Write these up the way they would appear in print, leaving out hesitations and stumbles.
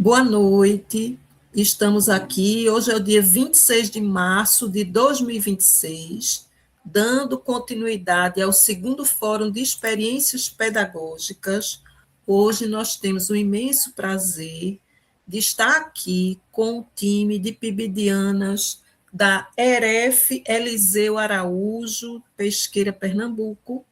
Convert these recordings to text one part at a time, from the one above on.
Boa noite, estamos aqui. Hoje é o dia 26 de março de 2026, dando continuidade ao segundo Fórum de Experiências Pedagógicas. Hoje nós temos o imenso prazer de estar aqui com o time de pibidianas da ERF Eliseu Araújo, Pesqueira, Pernambuco.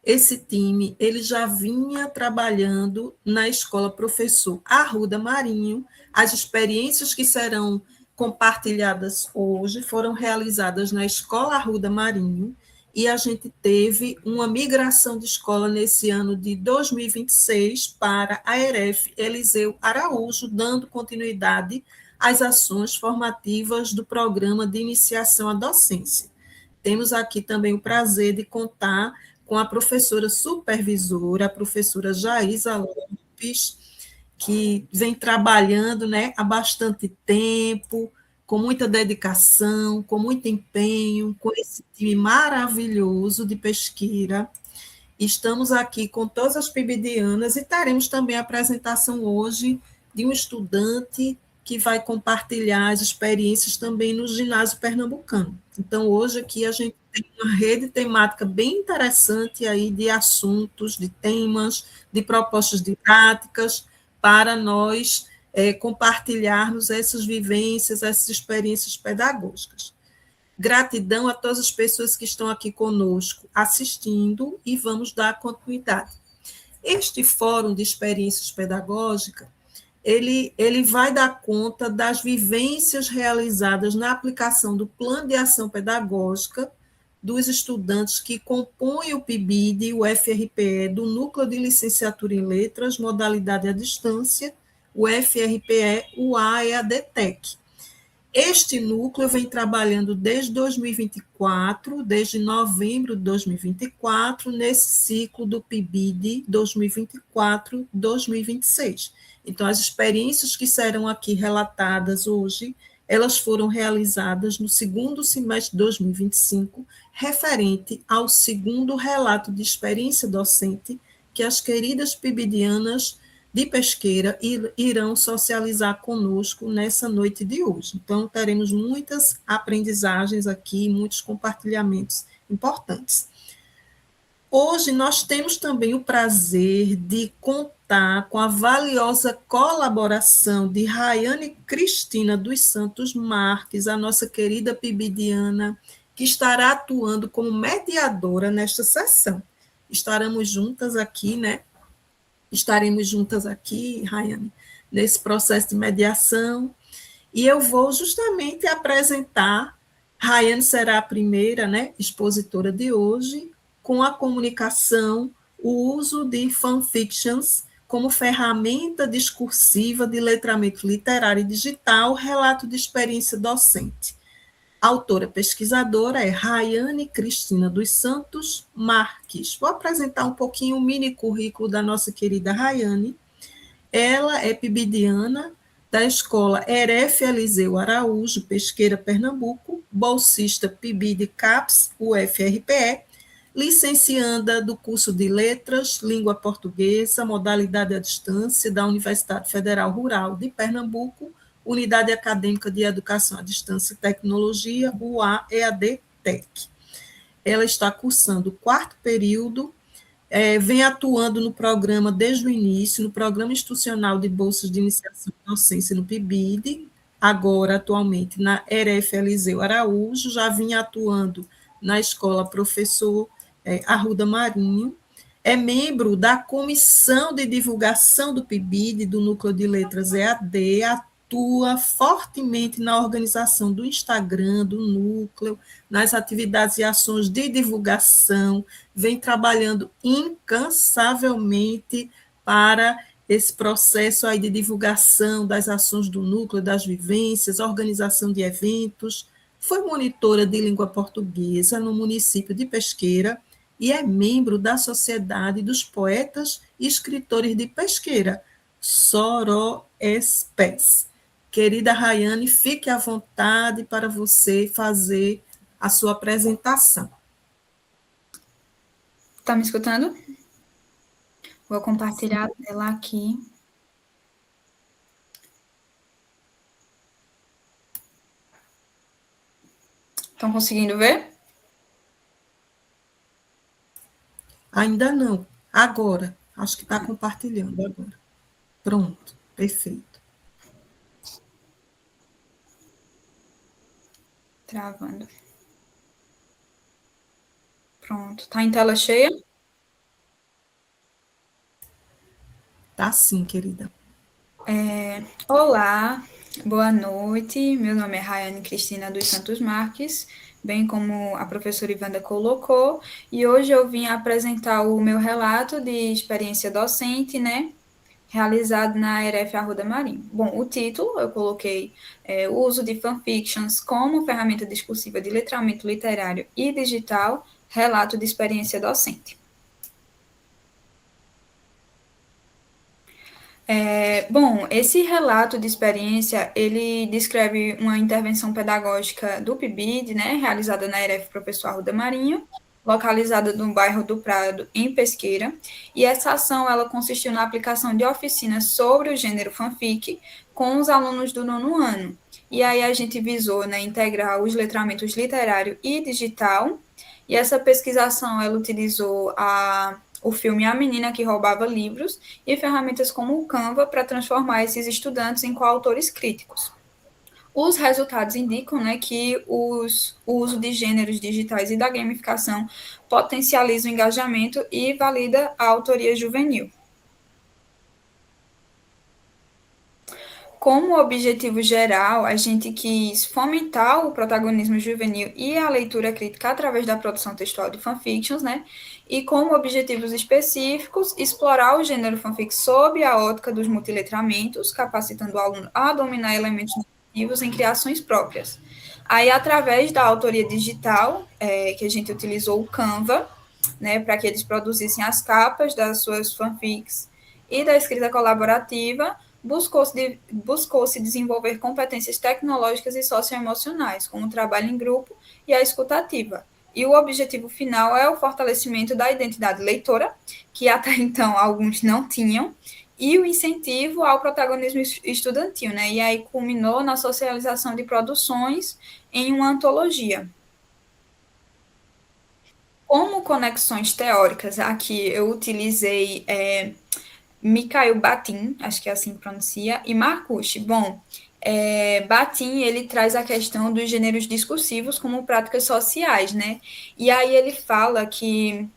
Esse time ele já vinha trabalhando na escola Professor Arruda Marinho. As experiências que serão compartilhadas hoje foram realizadas na escola Arruda Marinho e a gente teve uma migração de escola nesse ano de 2026 para a ERF Eliseu Araújo, dando continuidade às ações formativas do programa de iniciação à docência. Temos aqui também o prazer de contar com a professora supervisora, a professora Jaísa Lopes, que vem trabalhando, né, há bastante tempo, com muita dedicação, com muito empenho, com esse time maravilhoso de pesquisa. Estamos aqui com todas as pibidianas e teremos também a apresentação hoje de um estudante que vai compartilhar as experiências também no ginásio pernambucano. Então, hoje aqui a gente tem uma rede temática bem interessante aí de assuntos, de temas, de propostas didáticas, para nós compartilharmos essas vivências, essas experiências pedagógicas. Gratidão a todas as pessoas que estão aqui conosco assistindo e vamos dar continuidade. Este Fórum de Experiências Pedagógicas, ele vai dar conta das vivências realizadas na aplicação do Plano de Ação Pedagógica dos estudantes que compõem o PIBID e o FRPE do Núcleo de Licenciatura em Letras, modalidade à distância, o FRPE, o A e a DTEC. Este núcleo vem trabalhando desde 2024, desde novembro de 2024, nesse ciclo do PIBID 2024-2026. Então, as experiências que serão aqui relatadas hoje, elas foram realizadas no segundo semestre de 2025, referente ao segundo relato de experiência docente que as queridas pibidianas de Pesqueira irão socializar conosco nessa noite de hoje. Então, teremos muitas aprendizagens aqui, muitos compartilhamentos importantes. Hoje, nós temos também o prazer de contar com a valiosa colaboração de Rayane Cristina dos Santos Marques, a nossa querida pibidiana, que estará atuando como mediadora nesta sessão. Estaremos juntas aqui, né? Estaremos juntas aqui, Rayane, nesse processo de mediação, e eu vou justamente apresentar. Rayane será a primeira, né, expositora de hoje, com a comunicação, o uso de fanfictions como ferramenta discursiva de letramento literário e digital, relato de experiência docente. A autora pesquisadora é Rayane Cristina dos Santos Marques. Vou apresentar um pouquinho o mini currículo da nossa querida Rayane. Ela é pibidiana da escola ERF Eliseu Araújo, Pesqueira, Pernambuco, bolsista PIBID CAPES, UFRPE, licencianda do curso de Letras, Língua Portuguesa, modalidade à distância da Universidade Federal Rural de Pernambuco, Unidade Acadêmica de Educação à Distância e Tecnologia, UA-EAD-TEC. Ela está cursando o quarto período, vem atuando no programa desde o início, no Programa Institucional de Bolsas de Iniciação à Docência no PIBID, agora, atualmente, na ERF Eliseu Araújo, já vinha atuando na escola Professor Arruda Marinho, é membro da Comissão de Divulgação do PIBID, do Núcleo de Letras EAD, atua fortemente na organização do Instagram, do núcleo, nas atividades e ações de divulgação, vem trabalhando incansavelmente para esse processo aí de divulgação das ações do núcleo, das vivências, organização de eventos, foi monitora de língua portuguesa no município de Pesqueira e é membro da Sociedade dos Poetas e Escritores de Pesqueira, Soroespes. Querida Rayane, fique à vontade para você fazer a sua apresentação. Está me escutando? Vou compartilhar a tela aqui. Estão conseguindo ver? Ainda não. Agora. Acho que está compartilhando agora. Pronto. Perfeito. Travando. Pronto. Tá em tela cheia? Tá sim, querida. Olá, boa noite. Meu nome é Rayane Cristina dos Santos Marques, bem como a professora Ivanda colocou, e hoje eu vim apresentar o meu relato de experiência docente, né, realizado na ERF Arruda Marinho. Bom, o título eu coloquei o uso de fanfictions como ferramenta discursiva de letramento literário e digital, relato de experiência docente. Bom, esse relato de experiência, ele descreve uma intervenção pedagógica do PIBID, né, realizada na ERF Professor Arruda Marinho, localizada no bairro do Prado, em Pesqueira, e essa ação, ela consistiu na aplicação de oficinas sobre o gênero fanfic com os alunos do 9º ano. E aí a gente visou, né, integrar os letramentos literário e digital, e essa pesquisação, ela utilizou o filme A Menina que Roubava Livros e ferramentas como o Canva para transformar esses estudantes em coautores críticos. Os resultados indicam, né, que o uso de gêneros digitais e da gamificação potencializa o engajamento e valida a autoria juvenil. Como objetivo geral, a gente quis fomentar o protagonismo juvenil e a leitura crítica através da produção textual de fanfictions, né? E como objetivos específicos, explorar o gênero fanfic sob a ótica dos multiletramentos, capacitando o aluno a dominar elementos narrativos em criações próprias. Aí, através da autoria digital, que a gente utilizou o Canva, né, para que eles produzissem as capas das suas fanfics e da escrita colaborativa, buscou-se desenvolver competências tecnológicas e socioemocionais, como o trabalho em grupo e a escutativa. E o objetivo final é o fortalecimento da identidade leitora, que até então alguns não tinham, e o incentivo ao protagonismo estudantil, né? E aí culminou na socialização de produções em uma antologia. Como conexões teóricas, aqui eu utilizei Mikhail Batin, acho que é assim que pronuncia, e Marcuse. Bom, Batin, ele traz a questão dos gêneros discursivos como práticas sociais, né? E aí ele fala que,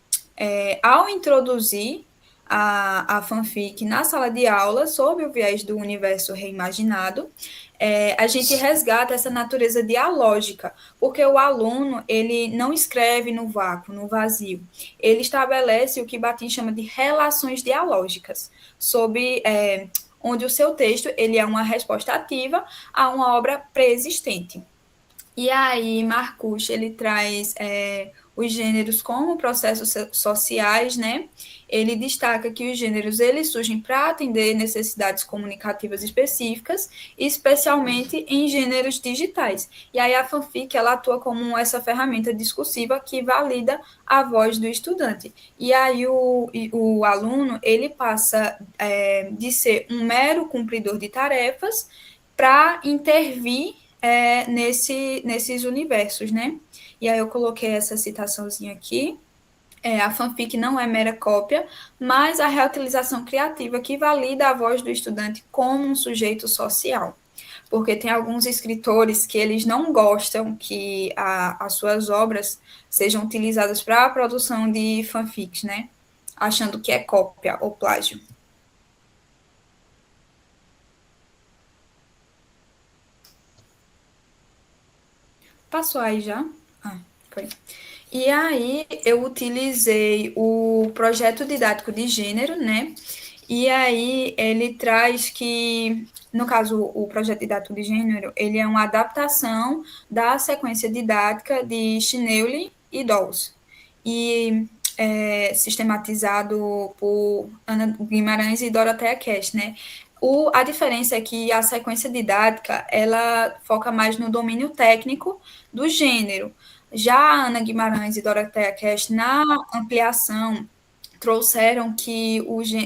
ao introduzir a fanfic na sala de aula, sob o viés do universo reimaginado, a gente resgata essa natureza dialógica, porque o aluno, ele não escreve no vácuo, no vazio. Ele estabelece o que Batin chama de relações dialógicas, onde o seu texto ele é uma resposta ativa a uma obra pré-existente. E aí, Marcuse, ele traz os gêneros como processos sociais, né? Ele destaca que os gêneros eles surgem para atender necessidades comunicativas específicas, especialmente em gêneros digitais. E aí a fanfic ela atua como essa ferramenta discursiva que valida a voz do estudante. E aí o aluno ele passa de ser um mero cumpridor de tarefas para intervir nesses universos, né? E aí eu coloquei essa citaçãozinha aqui. A fanfic não é mera cópia, mas a reutilização criativa que valida a voz do estudante como um sujeito social. Porque tem alguns escritores que eles não gostam que as suas obras sejam utilizadas para a produção de fanfics, né? Achando que é cópia ou plágio. Passou aí já? Ah, foi. E aí eu utilizei o projeto didático de gênero, né? E aí ele traz que, no caso, o projeto didático de gênero, ele é uma adaptação da sequência didática de Schneuli e Dolls. E sistematizado por Ana Guimarães e Dorothea Cast, né? A diferença é que a sequência didática, ela foca mais no domínio técnico do gênero. Já a Ana Guimarães e Dorothea Cast, na ampliação, trouxeram que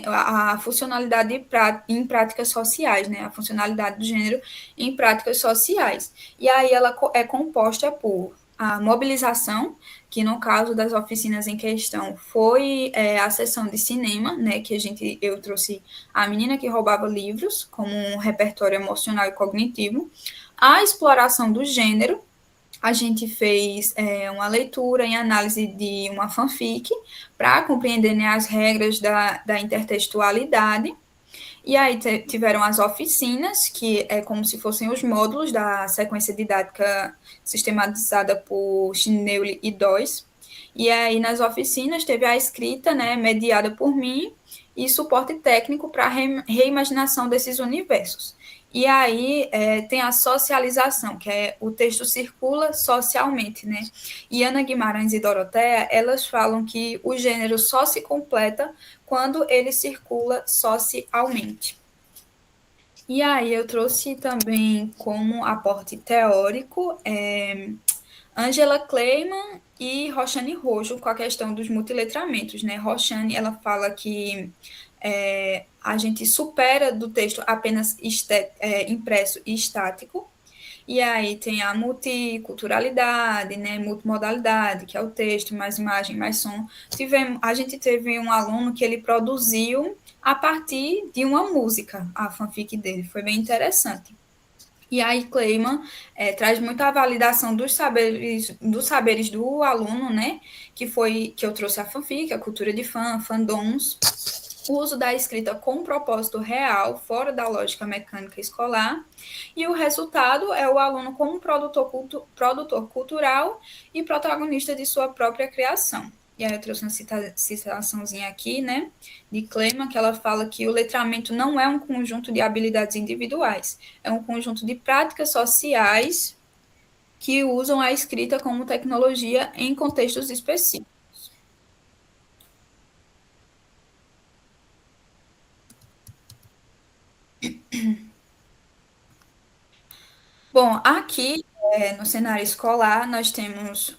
a funcionalidade em práticas sociais, né? A funcionalidade do gênero em práticas sociais. E aí ela é composta por a mobilização, que no caso das oficinas em questão foi a sessão de cinema, né, que eu trouxe A Menina que Roubava Livros, como um repertório emocional e cognitivo, a exploração do gênero, a gente fez uma leitura e análise de uma fanfic para compreender, né, as regras da intertextualidade. E aí tiveram as oficinas, que é como se fossem os módulos da sequência didática sistematizada por Schneuli e Dois. E aí nas oficinas teve a escrita, né, mediada por mim, e suporte técnico para a reimaginação desses universos. E aí tem a socialização, que é o texto circula socialmente, né? E Ana Guimarães e Doroteia, elas falam que o gênero só se completa quando ele circula socialmente. E aí eu trouxe também como aporte teórico Angela Kleiman e Roxane Rojo com a questão dos multiletramentos, né? Roxane, ela fala que a gente supera do texto apenas impresso e estático, e aí tem a multiculturalidade, né, multimodalidade, que é o texto, mais imagem, mais som. A gente teve um aluno que ele produziu a partir de uma música, a fanfic dele, foi bem interessante. E aí Kleiman traz muito a validação dos saberes do aluno, né, que eu trouxe a fanfic, a cultura de fandoms, o uso da escrita com um propósito real, fora da lógica mecânica escolar, e o resultado é o aluno como produtor cultural e protagonista de sua própria criação. E aí eu trouxe uma citaçãozinha aqui, né, de Kleiman, que ela fala que o letramento não é um conjunto de habilidades individuais, é um conjunto de práticas sociais que usam a escrita como tecnologia em contextos específicos. Bom, aqui no cenário escolar nós temos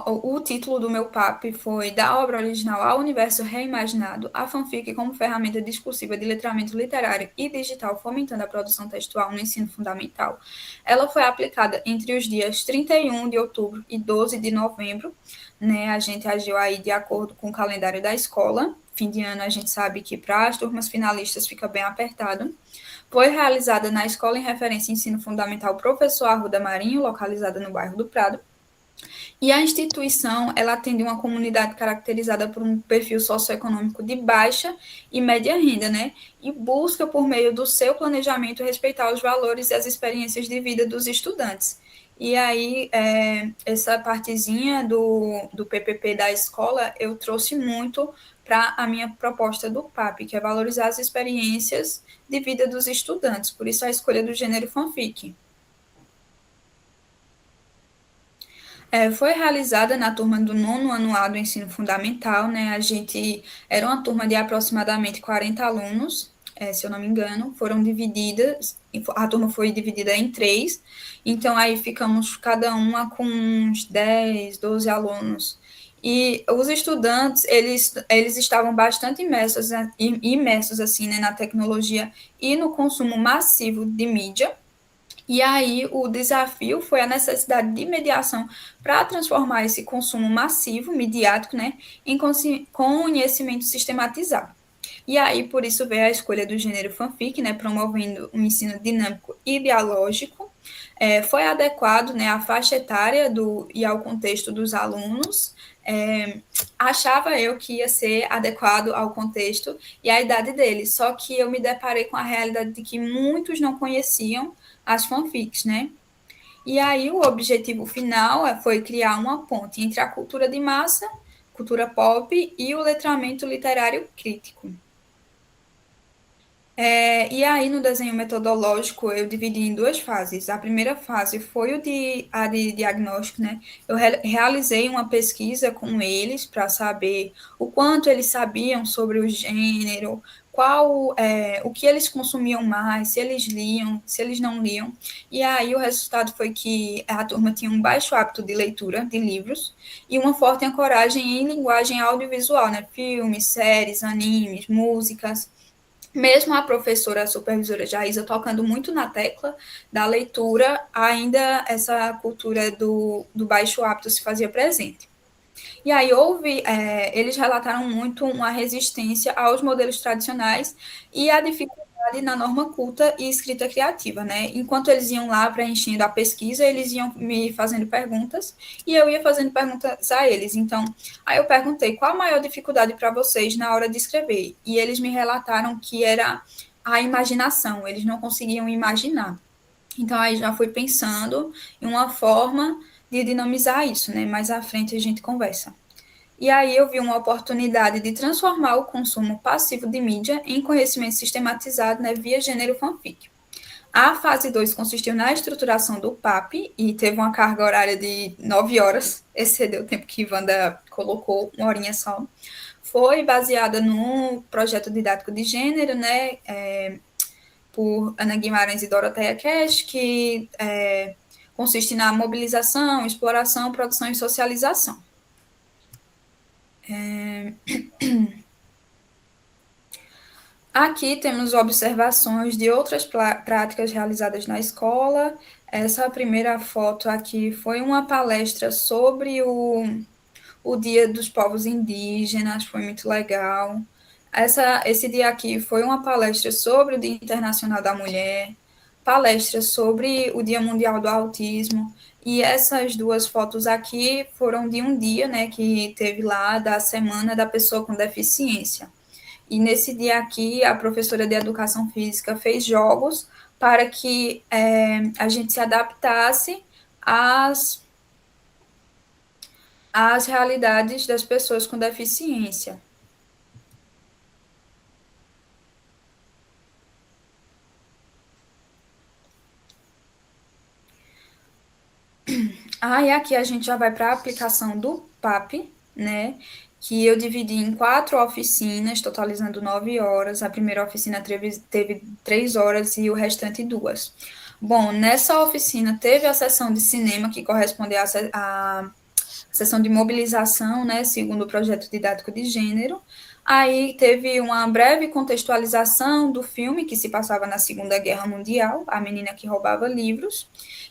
o título do meu PAP foi Da Obra Original ao Universo Reimaginado, a fanfic como ferramenta discursiva de letramento literário e digital fomentando a produção textual no ensino fundamental. Ela foi aplicada entre os dias 31 de outubro e 12 de novembro, né? A gente agiu aí de acordo com o calendário da escola. Fim de ano a gente sabe que para as turmas finalistas fica bem apertado. Foi realizada na Escola em Referência Ensino Fundamental Professor Arruda Marinho, localizada no bairro do Prado. E a instituição, ela atende uma comunidade caracterizada por um perfil socioeconômico de baixa e média renda, né? E busca, por meio do seu planejamento, respeitar os valores e as experiências de vida dos estudantes. E aí, essa partezinha do PPP da escola, eu trouxe muito para a minha proposta do PAP, que é valorizar as experiências de vida dos estudantes, por isso a escolha do gênero fanfic. Foi realizada na turma do 9º ano A do ensino fundamental, né? A gente era uma turma de aproximadamente 40 alunos, se eu não me engano, foram divididas, a turma foi dividida em 3, então aí ficamos cada uma com uns 10, 12 alunos. E os estudantes, eles estavam bastante imersos assim, né, na tecnologia e no consumo massivo de mídia. E aí o desafio foi a necessidade de mediação para transformar esse consumo massivo, midiático, né, em conhecimento sistematizado. E aí, por isso, veio a escolha do gênero fanfic, né, promovendo um ensino dinâmico e dialógico. Foi adequado, né, à faixa etária e ao contexto dos alunos. Achava eu que ia ser adequado ao contexto e à idade deles, só que eu me deparei com a realidade de que muitos não conheciam as fanfics, né? E aí o objetivo final foi criar uma ponte entre a cultura de massa, cultura pop e o letramento literário crítico. E aí, no desenho metodológico, eu dividi em 2 fases. A primeira fase foi a de diagnóstico, né? Eu realizei uma pesquisa com eles para saber o quanto eles sabiam sobre o gênero, o que eles consumiam mais, se eles liam, se eles não liam. E aí o resultado foi que a turma tinha um baixo hábito de leitura de livros e uma forte ancoragem em linguagem audiovisual, né? Filmes, séries, animes, músicas. mesmo a professora, a supervisora Jaísa, tocando muito na tecla da leitura, ainda essa cultura do baixo hábito se fazia presente. E aí eles relataram muito uma resistência aos modelos tradicionais e a dificuldade na norma culta e escrita criativa, né? Enquanto eles iam lá preenchendo a pesquisa, eles iam me fazendo perguntas e eu ia fazendo perguntas a eles. Então, aí eu perguntei qual a maior dificuldade para vocês na hora de escrever? E eles me relataram que era a imaginação, eles não conseguiam imaginar. Então, aí já fui pensando em uma forma de dinamizar isso, né? Mais à frente a gente conversa. E aí eu vi uma oportunidade de transformar o consumo passivo de mídia em conhecimento sistematizado, né, via gênero fanfic. A fase 2 consistiu na estruturação do PAP e teve uma carga horária de 9 horas, excedeu o tempo que Wanda colocou, uma horinha só. Foi baseada no projeto didático de gênero, né, por Ana Guimarães e Doroteia Cash, que consiste na mobilização, exploração, produção e socialização. Aqui temos observações de outras práticas realizadas na escola. Essa primeira foto aqui foi uma palestra sobre o Dia dos Povos Indígenas, foi muito legal. Esse dia aqui foi uma palestra sobre o Dia Internacional da Mulher, palestra sobre o Dia Mundial do Autismo, e essas duas fotos aqui foram de um dia, né, que teve lá da Semana da Pessoa com Deficiência. E nesse dia aqui, a professora de Educação Física fez jogos para que a gente se adaptasse às realidades das pessoas com deficiência. E aqui a gente já vai para a aplicação do PAP, né? Que eu dividi em 4 oficinas, totalizando 9 horas. A primeira oficina teve 3 horas e o restante 2. Bom, nessa oficina teve a sessão de cinema, que corresponde à sessão de mobilização, né, segundo o projeto didático de gênero. Aí teve uma breve contextualização do filme que se passava na Segunda Guerra Mundial, A Menina que Roubava Livros.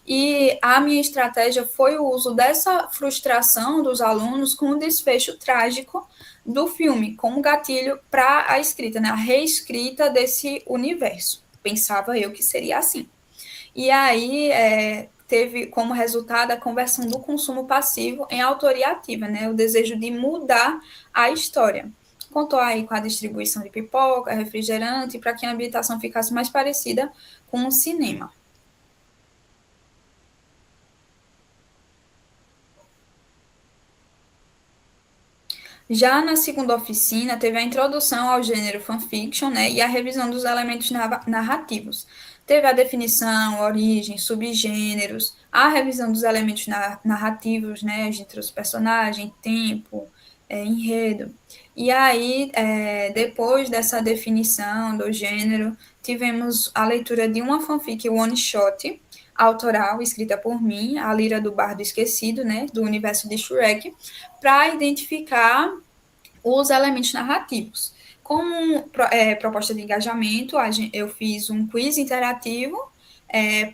E a minha estratégia foi o uso dessa frustração dos alunos com o desfecho trágico do filme, como gatilho para a escrita, né, a reescrita desse universo. Pensava eu que seria assim. E aí teve como resultado a conversão do consumo passivo em autoria ativa, né, o desejo de mudar a história. Contou aí com a distribuição de pipoca, refrigerante, para que a ambientação ficasse mais parecida com o cinema. Já na segunda oficina, teve a introdução ao gênero fanfiction, né, e a revisão dos elementos narrativos. Teve a definição, origem, subgêneros, a revisão dos elementos narrativos, né, entre os personagens, tempo, enredo. E aí, depois dessa definição do gênero, tivemos a leitura de uma fanfic one shot, autoral, escrita por mim, A Lira do Bardo Esquecido, né, do universo de Shrek, para identificar os elementos narrativos. Como proposta de engajamento, eu fiz um quiz interativo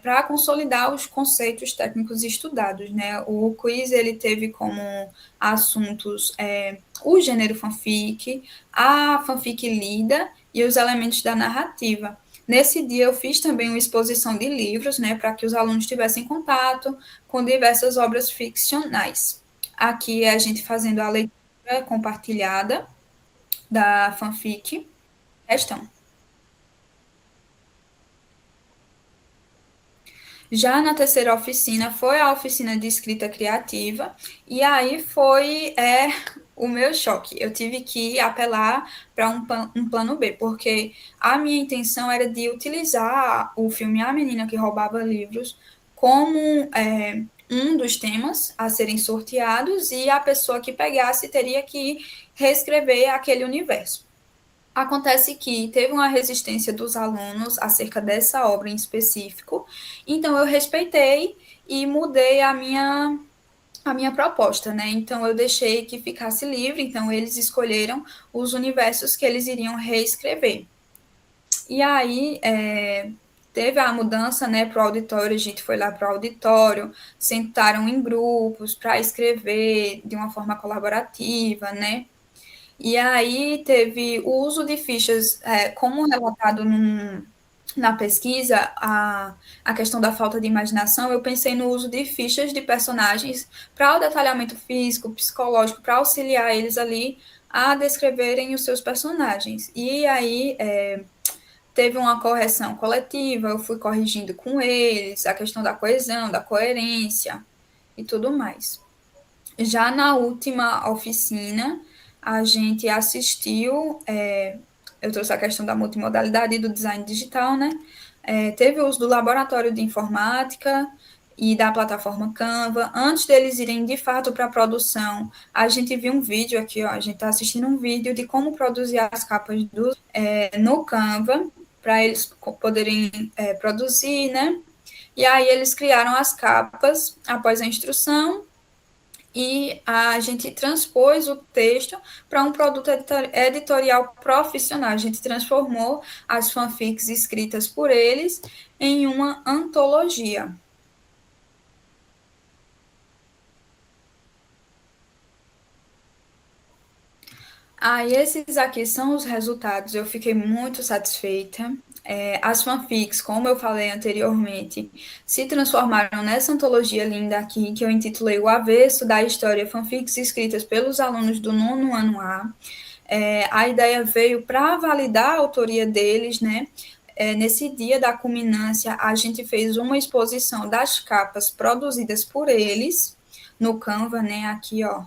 para consolidar os conceitos técnicos estudados, né? O quiz ele teve como assuntos o gênero fanfic, a fanfic lida e os elementos da narrativa. Nesse dia eu fiz também uma exposição de livros, né, para que os alunos tivessem contato com diversas obras ficcionais. Aqui é a gente fazendo a leitura compartilhada da fanfic. Questão. Já na terceira oficina foi a oficina de escrita criativa, e aí foi o meu choque. Eu tive que apelar para um plano B, porque a minha intenção era de utilizar o filme A Menina que Roubava Livros como um dos temas a serem sorteados, e a pessoa que pegasse teria que reescrever aquele universo. Acontece que teve uma resistência dos alunos acerca dessa obra em específico, então eu respeitei e mudei a minha proposta, né? Então eu deixei que ficasse livre, então eles escolheram os universos que eles iriam reescrever. E aí teve a mudança, né, para o auditório, a gente foi lá para o auditório, sentaram em grupos para escrever de uma forma colaborativa, né? E aí teve o uso de fichas, como relatado na pesquisa, a questão da falta de imaginação, eu pensei no uso de fichas de personagens para o detalhamento físico, psicológico, para auxiliar eles ali a descreverem os seus personagens. E aí teve uma correção coletiva, eu fui corrigindo com eles a questão da coesão, da coerência e tudo mais. Já na última oficina, a gente assistiu, eu trouxe a questão da multimodalidade e do design digital, né? Teve o uso do laboratório de informática e da plataforma Canva. Antes deles irem de fato para a produção, a gente viu um vídeo aqui, ó, a gente está assistindo um vídeo de como produzir as capas no Canva, para eles poderem produzir, né? E aí eles criaram as capas após a instrução e a gente transpôs o texto para um produto editorial profissional. A gente transformou as fanfics escritas por eles em uma antologia. Aí esses aqui são os resultados. Eu fiquei muito satisfeita. As fanfics, como eu falei anteriormente, se transformaram nessa antologia linda aqui, que eu intitulei O Avesso da História, fanfics escritas pelos alunos do nono ano A. A ideia veio para validar a autoria deles, né? Nesse dia da culminância, a gente fez uma exposição das capas produzidas por eles no Canva, né? Aqui, ó,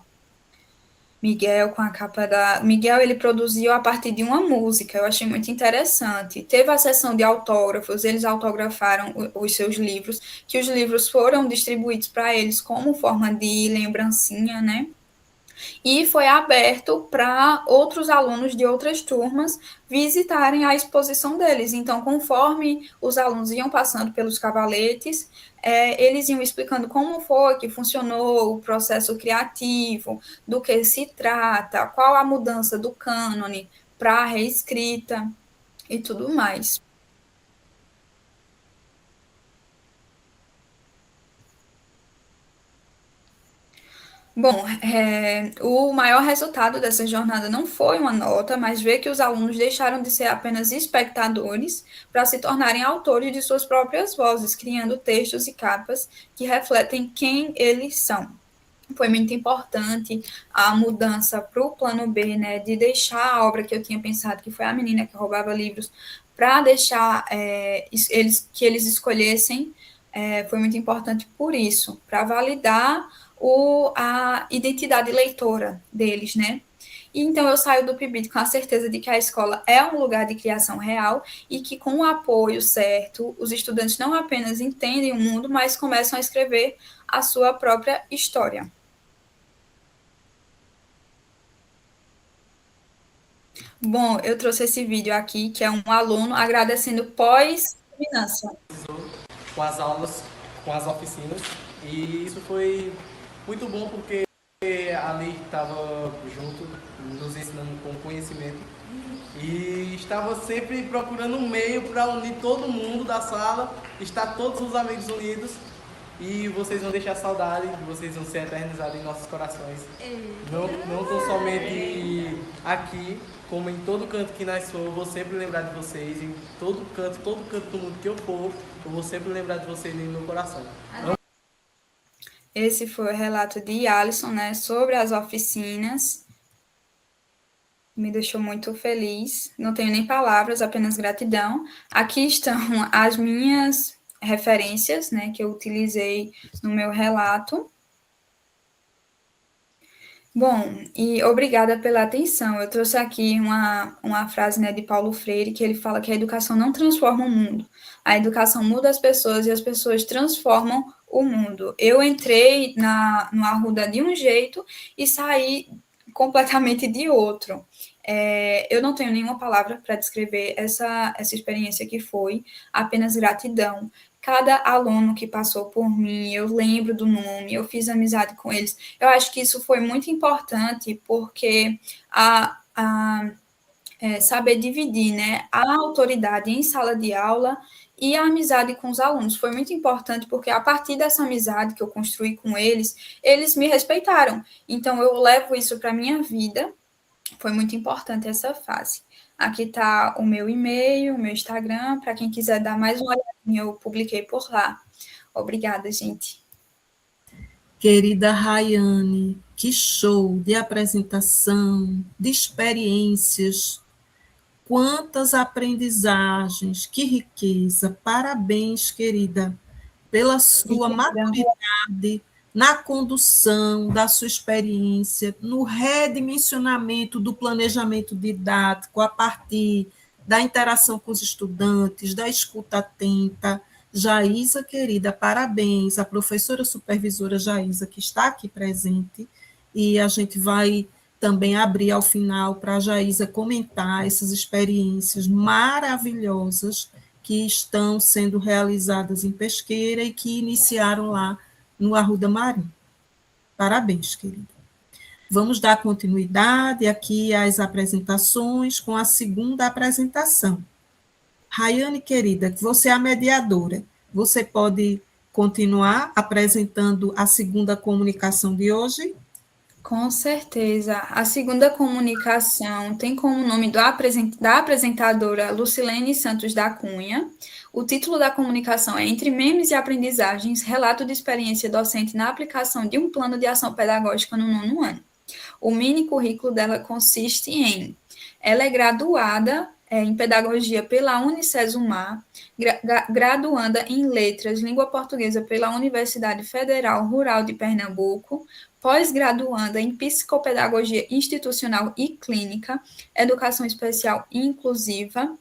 Miguel com a capa da. Miguel, ele produziu a partir de uma música, eu achei muito interessante. Teve a sessão de autógrafos, eles autografaram os seus livros, que os livros foram distribuídos para eles como forma de lembrancinha, né? E foi aberto para outros alunos de outras turmas visitarem a exposição deles. Então, conforme os alunos iam passando pelos cavaletes, eles iam explicando como foi que funcionou o processo criativo, do que se trata, qual a mudança do cânone para a reescrita e tudo mais. Bom, o maior resultado dessa jornada não foi uma nota, mas ver que os alunos deixaram de ser apenas espectadores para se tornarem autores de suas próprias vozes, criando textos e capas que refletem quem eles são. Foi muito importante a mudança para o plano B, né, de deixar a obra que eu tinha pensado, que foi a menina que roubava livros, para deixar que eles escolhessem, foi muito importante por isso, para validar a identidade leitora deles, né? E então eu saio do PIBID com a certeza de que a escola é um lugar de criação real e que com o apoio certo, os estudantes não apenas entendem o mundo, mas começam a escrever a sua própria história. Bom, eu trouxe esse vídeo aqui, que é um aluno agradecendo pós-dominância. Com as aulas, com as oficinas, e isso foi muito bom porque a lei estava junto, nos ensinando com conhecimento e estava sempre procurando um meio para unir todo mundo da sala, estar todos os amigos unidos. E vocês vão deixar saudade, vocês vão ser eternizados em nossos corações. Não tão somente aqui, como em todo canto que nós for, eu vou sempre lembrar de vocês. Em todo canto do mundo que eu for, eu vou sempre lembrar de vocês no meu coração. Esse foi o relato de Alisson, né, sobre as oficinas. Me deixou muito feliz. Não tenho nem palavras, apenas gratidão. Aqui estão as minhas referências, né, que eu utilizei no meu relato. Bom, e obrigada pela atenção. Eu trouxe aqui uma frase, né, de Paulo Freire, que ele fala que a educação não transforma o mundo. A educação muda as pessoas e as pessoas transformam o mundo. Eu entrei no Arruda de um jeito e saí completamente de outro. Eu não tenho nenhuma palavra para descrever essa experiência que foi, apenas gratidão. Cada aluno que passou por mim, eu lembro do nome, eu fiz amizade com eles. Eu acho que isso foi muito importante, porque saber dividir, né, a autoridade em sala de aula e a amizade com os alunos. Foi muito importante porque a partir dessa amizade que eu construí com eles, eles me respeitaram. Então eu levo isso para a minha vida. Foi muito importante essa fase. Aqui está o meu e-mail, o meu Instagram, para quem quiser dar mais uma olhadinha, eu publiquei por lá. Obrigada, gente. Querida Rayane, que show de apresentação, de experiências, quantas aprendizagens, que riqueza. Parabéns, querida, pela sua maturidade na condução da sua experiência, no redimensionamento do planejamento didático a partir da interação com os estudantes, da escuta atenta. Jaísa, querida, parabéns, a professora supervisora Jaísa, que está aqui presente, e a gente vai também abrir ao final para a Jaísa comentar essas experiências maravilhosas que estão sendo realizadas em Pesqueira e que iniciaram lá no Arruda Marinho. Parabéns, querida. Vamos dar continuidade aqui às apresentações com a segunda apresentação. Rayane, querida, você é a mediadora. Você pode continuar apresentando a segunda comunicação de hoje? Com certeza. A segunda comunicação tem como nome da apresentadora Lucilene Santos da Cunha. O título da comunicação é Entre Memes e Aprendizagens, relato de experiência docente na aplicação de um plano de ação pedagógica no 9º ano. O mini currículo dela consiste em... Ela é graduada em Pedagogia pela Unicesumar, graduanda em Letras, Língua Portuguesa pela Universidade Federal Rural de Pernambuco, pós-graduanda em Psicopedagogia Institucional e Clínica, Educação Especial e Inclusiva,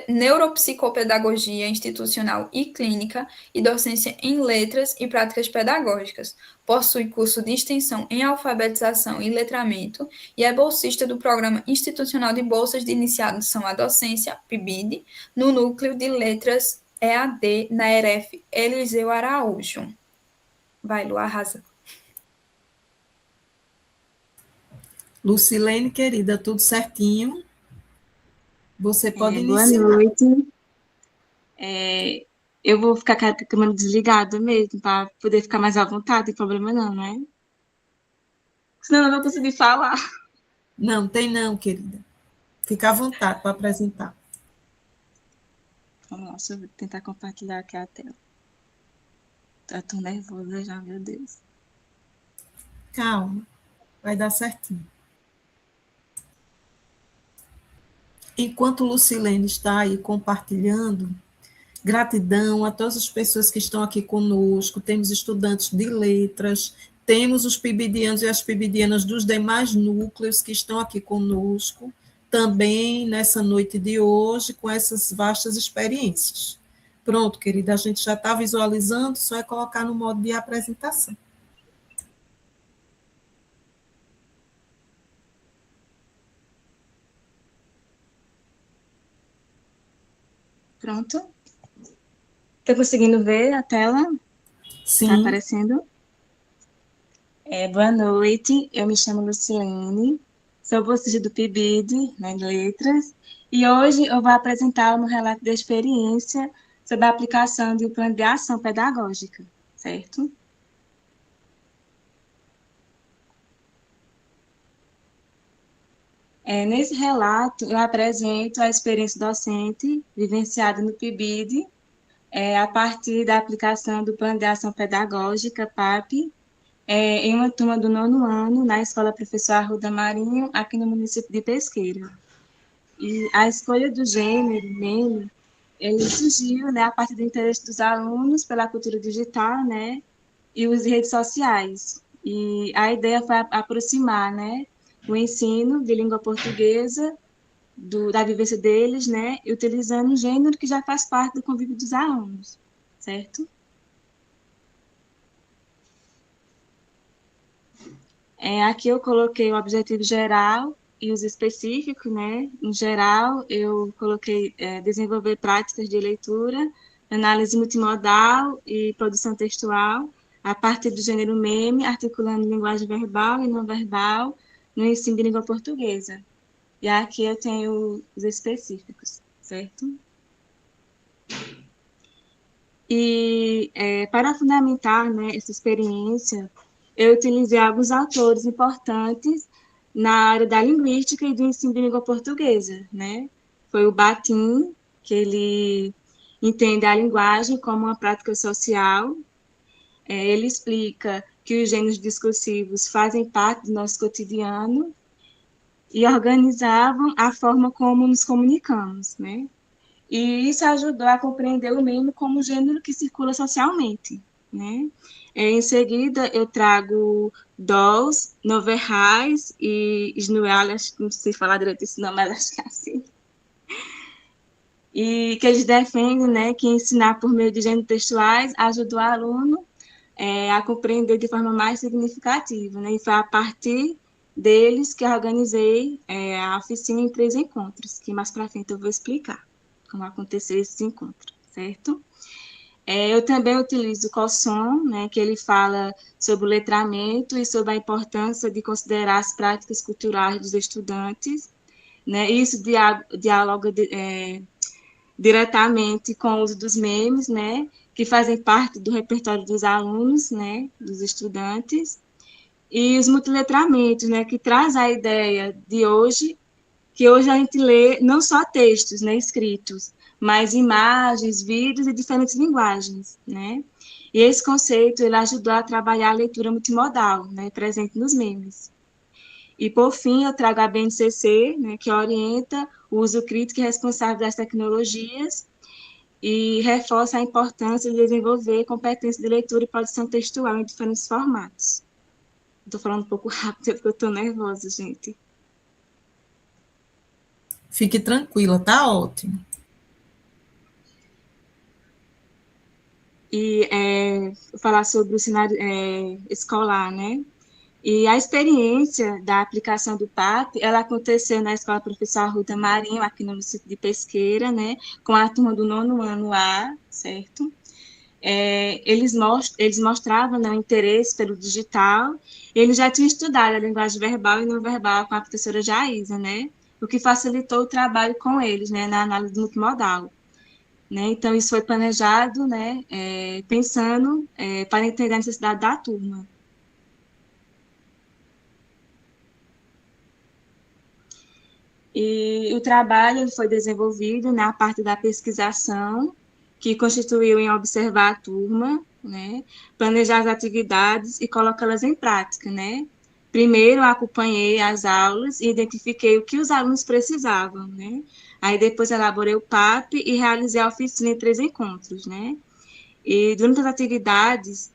Neuropsicopedagogia Institucional e Clínica e Docência em Letras e Práticas Pedagógicas. Possui curso de extensão em Alfabetização e Letramento e é bolsista do Programa Institucional de Bolsas de Iniciação à Docência, PIBID, no Núcleo de Letras EAD na ERF Eliseu Araújo. Vai, Lu, arrasa. Lucilene, querida, tudo certinho? Você pode Boa iniciar. Boa noite. Eu vou ficar com a câmera desligada mesmo, para poder ficar mais à vontade, não tem problema não, né? Senão eu não vou conseguir falar. Não, tem não, querida. Fica à vontade para apresentar. Vamos lá, deixa eu tentar compartilhar aqui a tela. Tô nervosa já, meu Deus. Calma, vai dar certinho. Enquanto Lucilene está aí compartilhando, gratidão a todas as pessoas que estão aqui conosco, temos estudantes de letras, temos os pibidianos e as pibidianas dos demais núcleos que estão aqui conosco, também nessa noite de hoje, com essas vastas experiências. Pronto, querida, a gente já está visualizando, só é colocar no modo de apresentação. Pronto? Tá conseguindo ver a tela? Sim. Tá aparecendo? Boa noite, eu me chamo Lucilene, sou bolsista do PIBID, né, em Letras, e hoje eu vou apresentar o meu relato de experiência sobre a aplicação de um plano de ação pedagógica, certo? Nesse relato, eu apresento a experiência docente vivenciada no PIBID, a partir da aplicação do Plano de Ação Pedagógica, PAP, em uma turma do 9º ano, na Escola Professor Arruda Marinho, aqui no município de Pesqueira. E a escolha do gênero, meme, ele surgiu, né, a partir do interesse dos alunos pela cultura digital, né, e os redes sociais. E a ideia foi aproximar, né, o ensino de língua portuguesa da vivência deles, né, e utilizando um gênero que já faz parte do convívio dos alunos, certo? Aqui eu coloquei o objetivo geral e os específicos, né? Em geral, eu coloquei desenvolver práticas de leitura, análise multimodal e produção textual, a partir do gênero meme, articulando linguagem verbal e não verbal no ensino de língua portuguesa. E aqui eu tenho os específicos, certo? E para fundamentar, né, essa experiência, eu utilizei alguns autores importantes na área da linguística e do ensino de língua portuguesa, né? Foi o Batin, que ele entende a linguagem como uma prática social. Ele explica que os gêneros discursivos fazem parte do nosso cotidiano e organizavam a forma como nos comunicamos, né? E isso ajudou a compreender o meme como um gênero que circula socialmente, né? Em seguida, eu trago Dolls, Noverrais e Snuel, acho que não sei falar direito esse nome, mas acho que é assim. E que eles defendem, né, que ensinar por meio de gêneros textuais ajuda o aluno a compreender de forma mais significativa, né? E foi a partir deles que eu organizei a oficina em 3 encontros, que mais para frente eu vou explicar como aconteceu esses encontros, certo? Eu também utilizo o COSSOM, né, que ele fala sobre o letramento e sobre a importância de considerar as práticas culturais dos estudantes, né? Isso dialoga diretamente com o uso dos memes, né, que fazem parte do repertório dos alunos, né, dos estudantes, e os multiletramentos, né, que traz a ideia de hoje, que hoje a gente lê não só textos, né, escritos, mas imagens, vídeos e diferentes linguagens, né? E esse conceito ele ajudou a trabalhar a leitura multimodal, né, presente nos memes. E, por fim, eu trago a BNCC, né, que orienta o uso crítico e responsável das tecnologias e reforça a importância de desenvolver competência de leitura e produção textual em diferentes formatos. Estou falando um pouco rápido porque eu estou nervosa, gente. Fique tranquila, tá ótimo. E falar sobre o cenário escolar, né? E a experiência da aplicação do PAP, ela aconteceu na Escola Professor Arruda Marinho, aqui no município de Pesqueira, né? Com a turma do 9º ano A, certo? Eles mostravam, né, o interesse pelo digital, eles já tinham estudado a linguagem verbal e não verbal com a professora Jaísa, né? O que facilitou o trabalho com eles, né, na análise multimodal. Né? Então, isso foi planejado, né, pensando para entender a necessidade da turma. E o trabalho foi desenvolvido na parte da pesquisação, que constituiu em observar a turma, né, planejar as atividades e colocá-las em prática, né. Primeiro, acompanhei as aulas e identifiquei o que os alunos precisavam, né. Aí, depois, elaborei o PAP e realizei a oficina em 3 encontros, né. E, durante as atividades,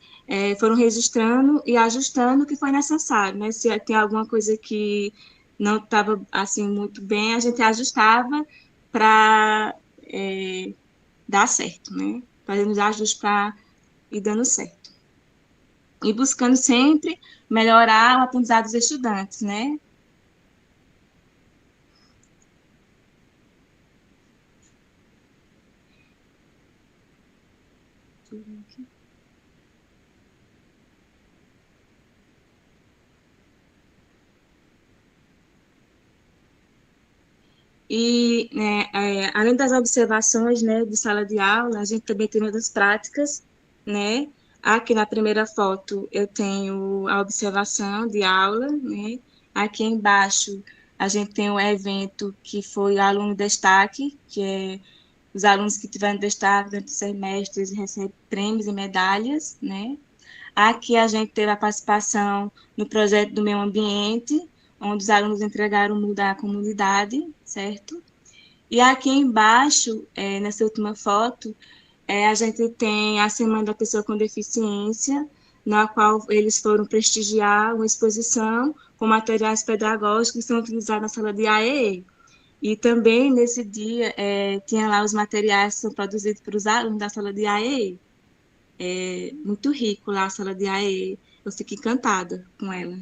foram registrando e ajustando o que foi necessário, né. Se tem alguma coisa que não estava assim muito bem, a gente ajustava para dar certo, né? Fazendo os ajustes para ir dando certo. E buscando sempre melhorar o aprendizado dos estudantes, né? E, né, além das observações, né, de sala de aula, a gente também tem outras práticas, né? Aqui na primeira foto eu tenho a observação de aula, né? Aqui embaixo a gente tem um evento que foi aluno destaque, que é os alunos que tiveram destaque durante o semestre recebem prêmios e medalhas, né? Aqui a gente teve a participação no projeto do meio ambiente, onde os alunos entregaram mudar a comunidade, certo? E aqui embaixo, nessa última foto, a gente tem a Semana da Pessoa com Deficiência, na qual eles foram prestigiar uma exposição com materiais pedagógicos que são utilizados na sala de AEE. E também, nesse dia, tinha lá os materiais que são produzidos pelos alunos da sala de AEE. Muito rico lá a sala de AEE. Eu fico encantada com ela.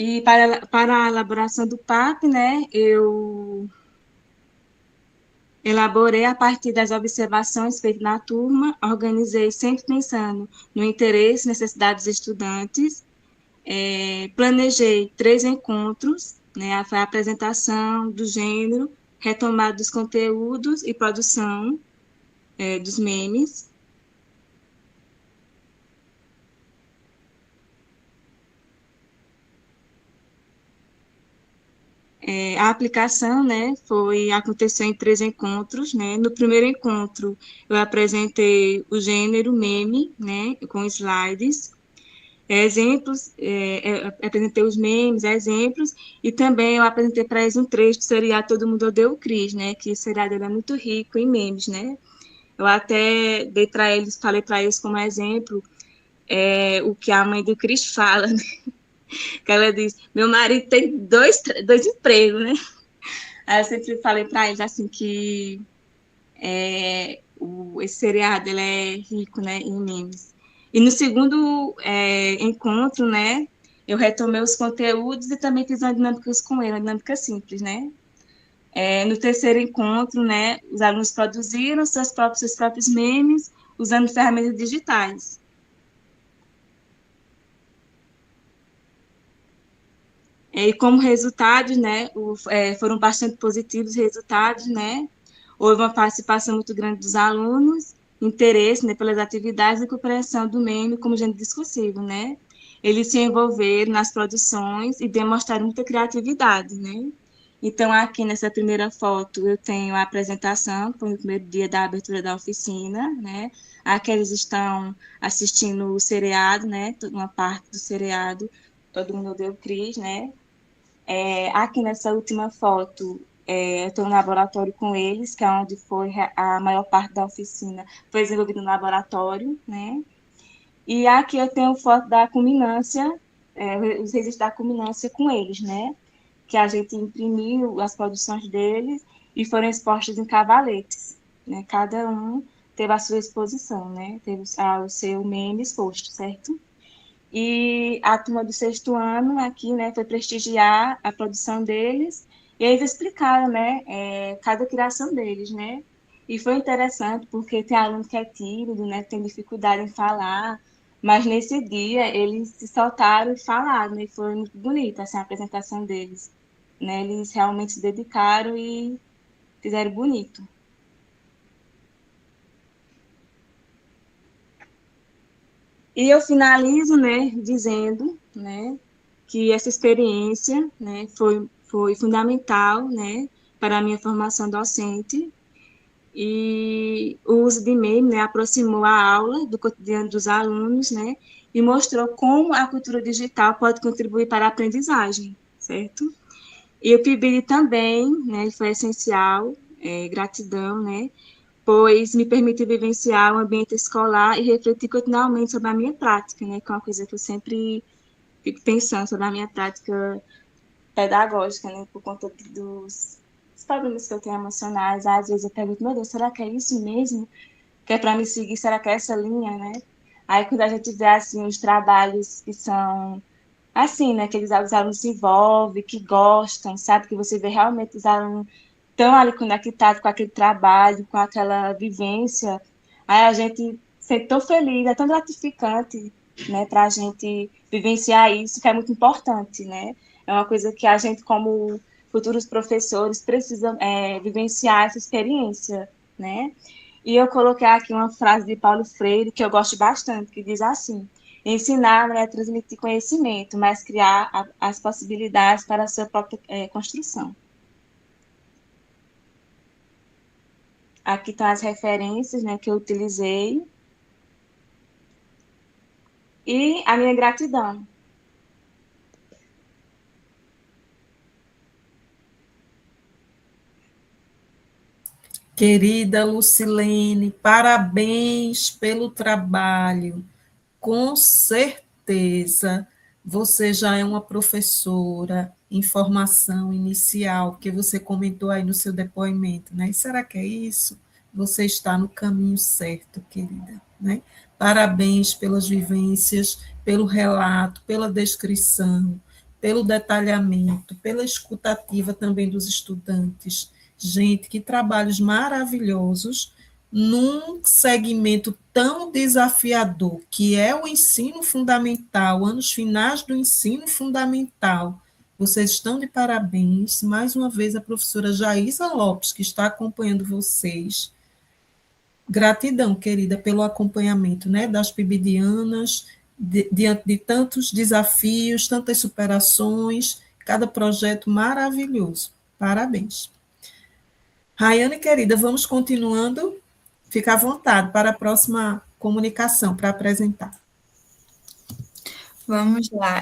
E para a elaboração do PAP, né, eu Elaborei a partir das observações feitas na turma, organizei sempre pensando no interesse e necessidade dos estudantes, planejei 3 encontros, né, foi a apresentação do gênero, retomada dos conteúdos e produção dos memes. A aplicação, né, aconteceu em 3 encontros, né. No primeiro encontro, eu apresentei o gênero meme, né, com slides, exemplos, apresentei os memes, exemplos, e também eu apresentei para eles um trecho do seriado Todo Mundo Odeia o Chris, né, que o seriado é muito rico em memes, né. Eu até dei para eles, falei para eles como exemplo, o que a mãe do Chris fala, né, que ela diz, meu marido tem dois empregos, né. Aí eu sempre falei para eles assim que esse seriado ele é rico, né, em memes. E no segundo encontro, né, eu retomei os conteúdos e também fiz uma dinâmica com ele, uma dinâmica simples, né. No terceiro encontro, né, os alunos produziram seus próprios memes usando ferramentas digitais. E como resultados, né, foram bastante positivos os resultados, né, houve uma participação muito grande dos alunos, interesse, né, pelas atividades e compreensão do meme como gênero discursivo, né. Eles se envolveram nas produções e demonstraram muita criatividade, né. Então, aqui nessa primeira foto, eu tenho a apresentação, foi no primeiro dia da abertura da oficina, né. Aqui eles estão assistindo o seriado, né, uma parte do seriado, Todo Mundo Odeia o Chris, né. Aqui nessa última foto, eu estou no laboratório com eles, que é onde foi a maior parte da oficina, foi desenvolvida no laboratório, né? E aqui eu tenho foto da culminância, os registros da culminância com eles, né? Que a gente imprimiu as produções deles e foram expostas em cavaletes, né? Cada um teve a sua exposição, né? Teve o seu meme exposto, certo? E a turma do 6º ano aqui, né, foi prestigiar a produção deles, e eles explicaram, né, cada criação deles, né, e foi interessante, porque tem aluno que é tímido, né, tem dificuldade em falar, mas nesse dia eles se soltaram e falaram, né, e foi muito bonita, assim, a apresentação deles, né, eles realmente se dedicaram e fizeram bonito. E eu finalizo, né, dizendo, né, que essa experiência, né, foi fundamental, né, para a minha formação docente, e o uso de meme, né, aproximou a aula do cotidiano dos alunos, né, e mostrou como a cultura digital pode contribuir para a aprendizagem, certo? E o PIBID também, né, foi essencial, gratidão, né, pois me permite vivenciar o ambiente escolar e refletir continuamente sobre a minha prática, né, que é uma coisa que eu sempre fico pensando sobre a minha prática pedagógica, né, por conta dos problemas que eu tenho emocionais. Às vezes eu pergunto, meu Deus, será que é isso mesmo? Que é para me seguir? Será que é essa linha, né? Aí quando a gente vê, assim, os trabalhos que são assim, né, que os alunos se envolvem, que gostam, sabe? Que você vê realmente os alunos estão ali conectados com aquele trabalho, com aquela vivência. Aí a gente se sente tão feliz, é tão gratificante, né, para a gente vivenciar isso, que é muito importante, né? É uma coisa que a gente, como futuros professores, precisa vivenciar essa experiência, né? E eu coloquei aqui uma frase de Paulo Freire, que eu gosto bastante, que diz assim: ensinar não é transmitir conhecimento, mas criar as possibilidades para a sua própria construção. Aqui estão as referências, né, que eu utilizei. E a minha gratidão. Querida Lucilene, parabéns pelo trabalho. Com certeza, você já é uma professora em formação inicial, que você comentou aí no seu depoimento, né? E será que é isso? Você está no caminho certo, querida, né? Parabéns pelas vivências, pelo relato, pela descrição, pelo detalhamento, pela escutativa também dos estudantes. Gente, que trabalhos maravilhosos num segmento tão desafiador, que é o ensino fundamental, anos finais do ensino fundamental. Vocês estão de parabéns. Mais uma vez, a professora Jaísa Lopes, que está acompanhando vocês. Gratidão, querida, pelo acompanhamento, né, das pibidianas, diante de tantos desafios, tantas superações, cada projeto maravilhoso. Parabéns. Raiane, querida, vamos continuando. Fica à vontade para a próxima comunicação, para apresentar. Vamos lá.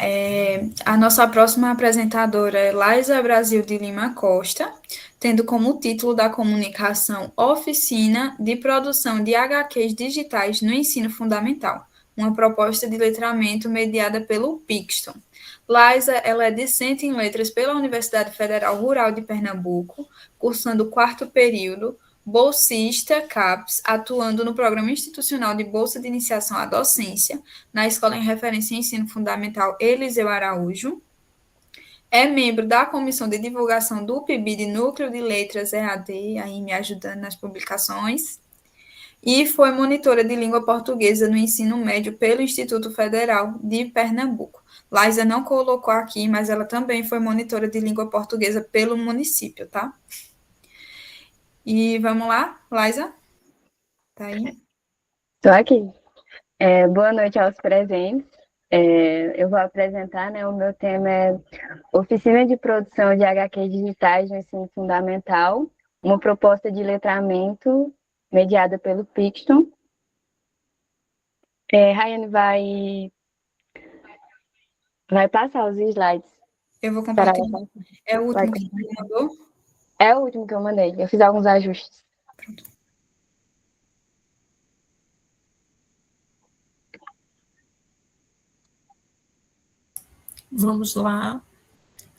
A nossa próxima apresentadora é Laisa Brasil de Lima Costa, tendo como título da comunicação Oficina de Produção de HQs Digitais no Ensino Fundamental, uma proposta de letramento mediada pelo Pixton. Laisa, ela é discente em letras pela Universidade Federal Rural de Pernambuco, cursando o 4º período, bolsista CAPES, atuando no Programa Institucional de Bolsa de Iniciação à Docência, na Escola em Referência em Ensino Fundamental Eliseu Araújo. É membro da Comissão de Divulgação do PIBID Núcleo de Letras EAD, aí me ajudando nas publicações. E foi monitora de língua portuguesa no ensino médio pelo Instituto Federal de Pernambuco. Laisa não colocou aqui, mas ela também foi monitora de língua portuguesa pelo município, tá? E vamos lá, Laisa? Tá aí? Estou aqui. Boa noite aos presentes. Eu vou apresentar, né? O meu tema é Oficina de Produção de HQs Digitais no Ensino Fundamental, uma proposta de letramento mediada pelo Pixton. Raiane vai passar os slides. Eu vou compartilhar. É o último que você mandou? É o último que eu mandei. Eu fiz alguns ajustes. Pronto. Vamos lá.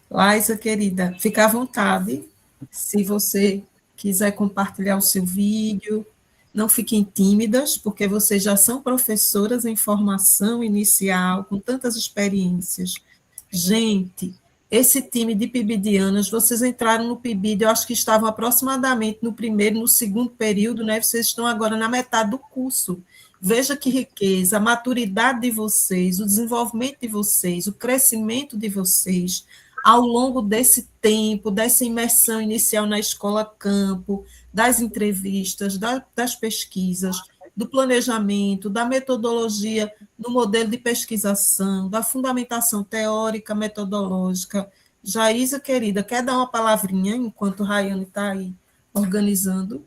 Laisa, querida, fica à vontade. Se você quiser compartilhar o seu vídeo, não fiquem tímidas, porque vocês já são professoras em formação inicial, com tantas experiências. Gente, esse time de pibidianas, vocês entraram no PIBID, eu acho que estavam aproximadamente no 1º, no 2º período, né? Vocês estão agora na metade do curso. Veja que riqueza, a maturidade de vocês, o desenvolvimento de vocês, o crescimento de vocês, ao longo desse tempo, dessa imersão inicial na escola campo, das entrevistas, das pesquisas, do planejamento, da metodologia no modelo de pesquisação, da fundamentação teórica, metodológica. Jaísa, querida, quer dar uma palavrinha enquanto Raiane está aí organizando?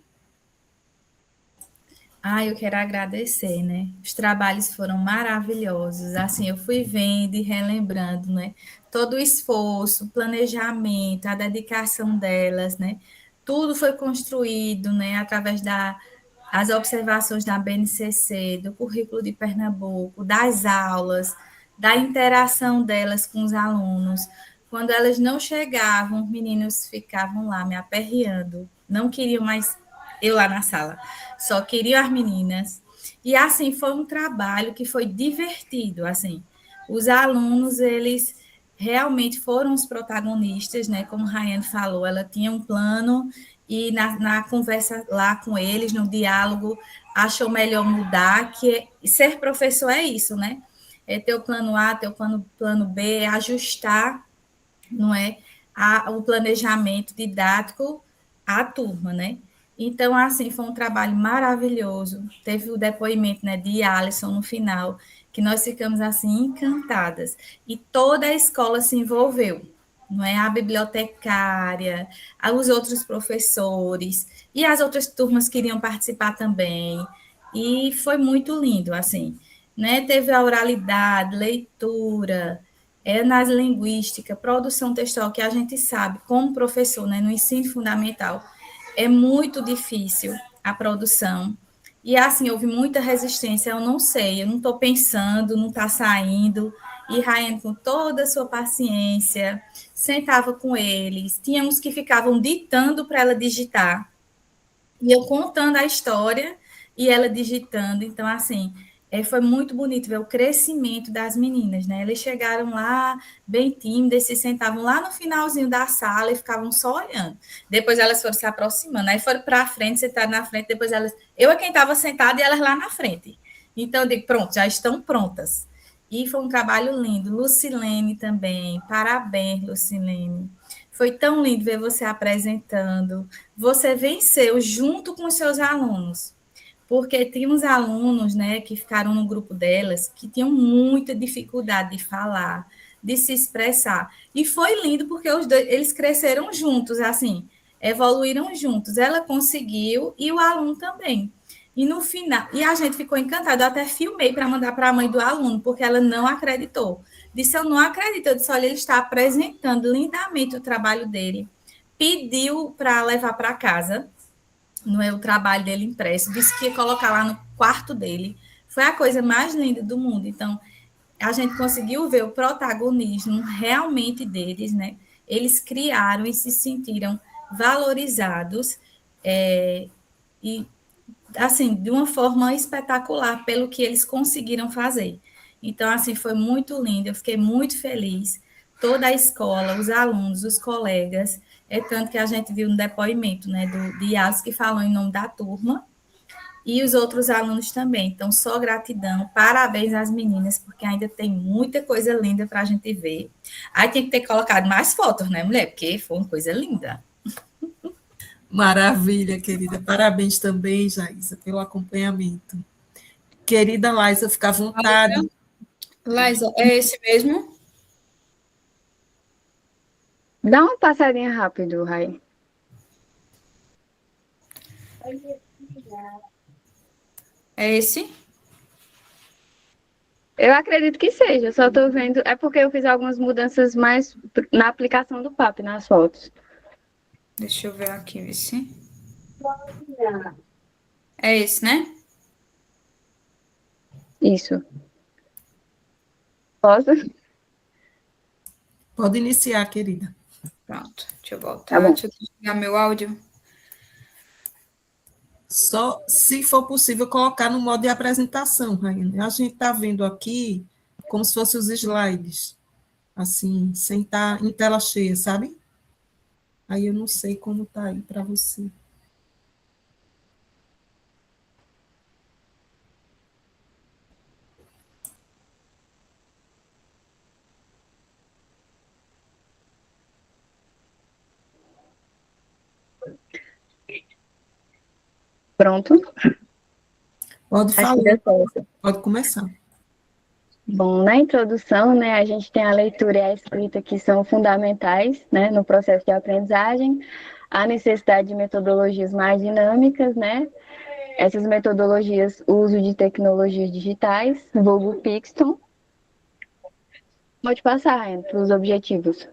Eu quero agradecer, né? Os trabalhos foram maravilhosos. Assim, eu fui vendo e relembrando, né? Todo o esforço, o planejamento, a dedicação delas, né? Tudo foi construído, né? Através das observações da BNCC, do currículo de Pernambuco, das aulas, da interação delas com os alunos. Quando elas não chegavam, os meninos ficavam lá me aperreando, não queriam mais eu lá na sala, só queriam as meninas. E assim, foi um trabalho que foi divertido, assim. Os alunos, eles realmente foram os protagonistas, né? Como a Rayane falou, ela tinha um plano e na conversa lá com eles, no diálogo, achou melhor mudar, que ser professor é isso, né? É ter o plano A, ter o plano B, ajustar, não é? O planejamento didático à turma, né? Então, assim, foi um trabalho maravilhoso. Teve o depoimento, né, de Alisson no final, que nós ficamos, assim, encantadas. E toda a escola se envolveu, não é? A bibliotecária, os outros professores, e as outras turmas queriam participar também. E foi muito lindo, assim, né? Teve a oralidade, leitura, nas linguística, produção textual, que a gente sabe, como professor, né, no ensino fundamental, é muito difícil a produção. E assim, houve muita resistência, eu não sei, eu não estou pensando, não está saindo. E Raiane, com toda a sua paciência, sentava com eles. Tinha uns que ficavam ditando para ela digitar. E eu contando a história e ela digitando. Então, assim, foi muito bonito ver o crescimento das meninas, né? Eles chegaram lá bem tímidas, se sentavam lá no finalzinho da sala e ficavam só olhando. Depois elas foram se aproximando, aí foram para a frente, sentaram na frente, depois elas... Eu é quem estava sentada e elas lá na frente. Então, eu digo, pronto, já estão prontas. E foi um trabalho lindo. Lucilene também, parabéns, Lucilene. Foi tão lindo ver você apresentando. Você venceu junto com os seus alunos, porque tinha uns alunos, né, que ficaram no grupo delas, que tinham muita dificuldade de falar, de se expressar. E foi lindo porque os dois, eles cresceram juntos, assim, evoluíram juntos. Ela conseguiu e o aluno também. E no final, e a gente ficou encantado. Eu até filmei para mandar para a mãe do aluno, porque ela não acreditou. Disse: eu não acredito. Eu disse: olha, ele está apresentando lindamente o trabalho dele. Pediu para levar para casa, não é o trabalho dele impresso, disse que ia colocar lá no quarto dele. Foi a coisa mais linda do mundo. Então, a gente conseguiu ver o protagonismo realmente deles, né? Eles criaram e se sentiram valorizados, e, assim, de uma forma espetacular pelo que eles conseguiram fazer. Então, assim, foi muito lindo, eu fiquei muito feliz. Toda a escola, os alunos, os colegas, é tanto que a gente viu no depoimento, né, de Yas, que falou em nome da turma, e os outros alunos também. Então, só gratidão, parabéns às meninas, porque ainda tem muita coisa linda para a gente ver. Aí tem que ter colocado mais fotos, né, mulher? Porque foi uma coisa linda. Maravilha, querida. Parabéns também, Jaísa, pelo acompanhamento. Querida Laísa, fica à vontade. Laísa, é esse mesmo? Dá uma passadinha rápido, Rai. É esse? Eu acredito que seja, só estou vendo. É porque eu fiz algumas mudanças mais na aplicação do PAP, nas fotos. Deixa eu ver aqui, Vici. É esse, né? Isso. Posso? Pode iniciar, querida. Pronto, deixa eu voltar. Tá bom. Deixa eu desligar meu áudio. Só se for possível colocar no modo de apresentação, Rainha. A gente está vendo aqui como se fossem os slides, assim, sem estar em tela cheia, sabe? Aí eu não sei como está aí para você. Pronto. Pode Acho que falar, deu certo. pode começar. Bom, na introdução, né, a gente tem a leitura e a escrita que são fundamentais, né, no processo de aprendizagem, a necessidade de metodologias mais dinâmicas, né, essas metodologias, o uso de tecnologias digitais, vulgo Pixton. Pode passar, Ryan, para os objetivos.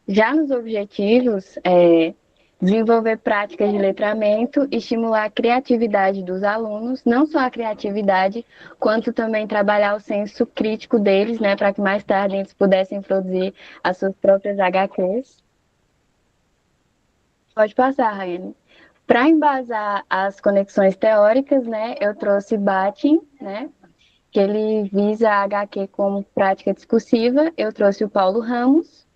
Já nos objetivos, desenvolver práticas de letramento, estimular a criatividade dos alunos, não só a criatividade, quanto também trabalhar o senso crítico deles, né, para que mais tarde eles pudessem produzir as suas próprias HQs. Pode passar, Raiane. Para embasar as conexões teóricas, né, eu trouxe Batin, né, que ele visa a HQ como prática discursiva. Eu trouxe o Paulo Ramos,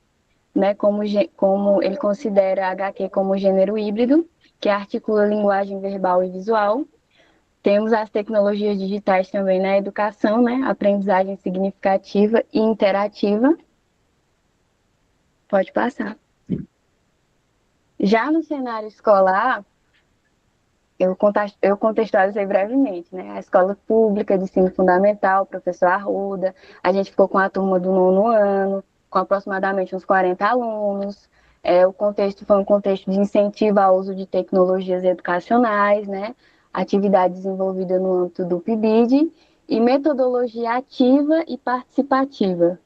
né, como ele considera a HQ como gênero híbrido, que articula linguagem verbal e visual. Temos as tecnologias digitais também na educação, né, aprendizagem significativa e interativa. Pode passar. Já no cenário escolar, eu contextualizei brevemente, né? A escola pública de ensino fundamental, professor Arruda, a gente ficou com a turma do 9º ano, com aproximadamente uns 40 alunos. O contexto foi um contexto de incentivo ao uso de tecnologias educacionais, né? Atividade desenvolvida no âmbito do PIBID e metodologia ativa e participativa.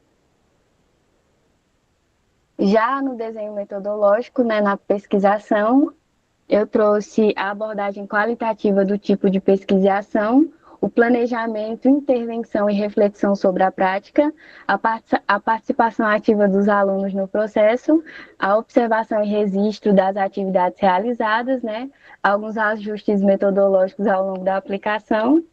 Já no desenho metodológico, né, na pesquisação, eu trouxe a abordagem qualitativa do tipo de pesquisação, o planejamento, intervenção e reflexão sobre a prática, a participação ativa dos alunos no processo, a observação e registro das atividades realizadas, né? Alguns ajustes metodológicos ao longo da aplicação.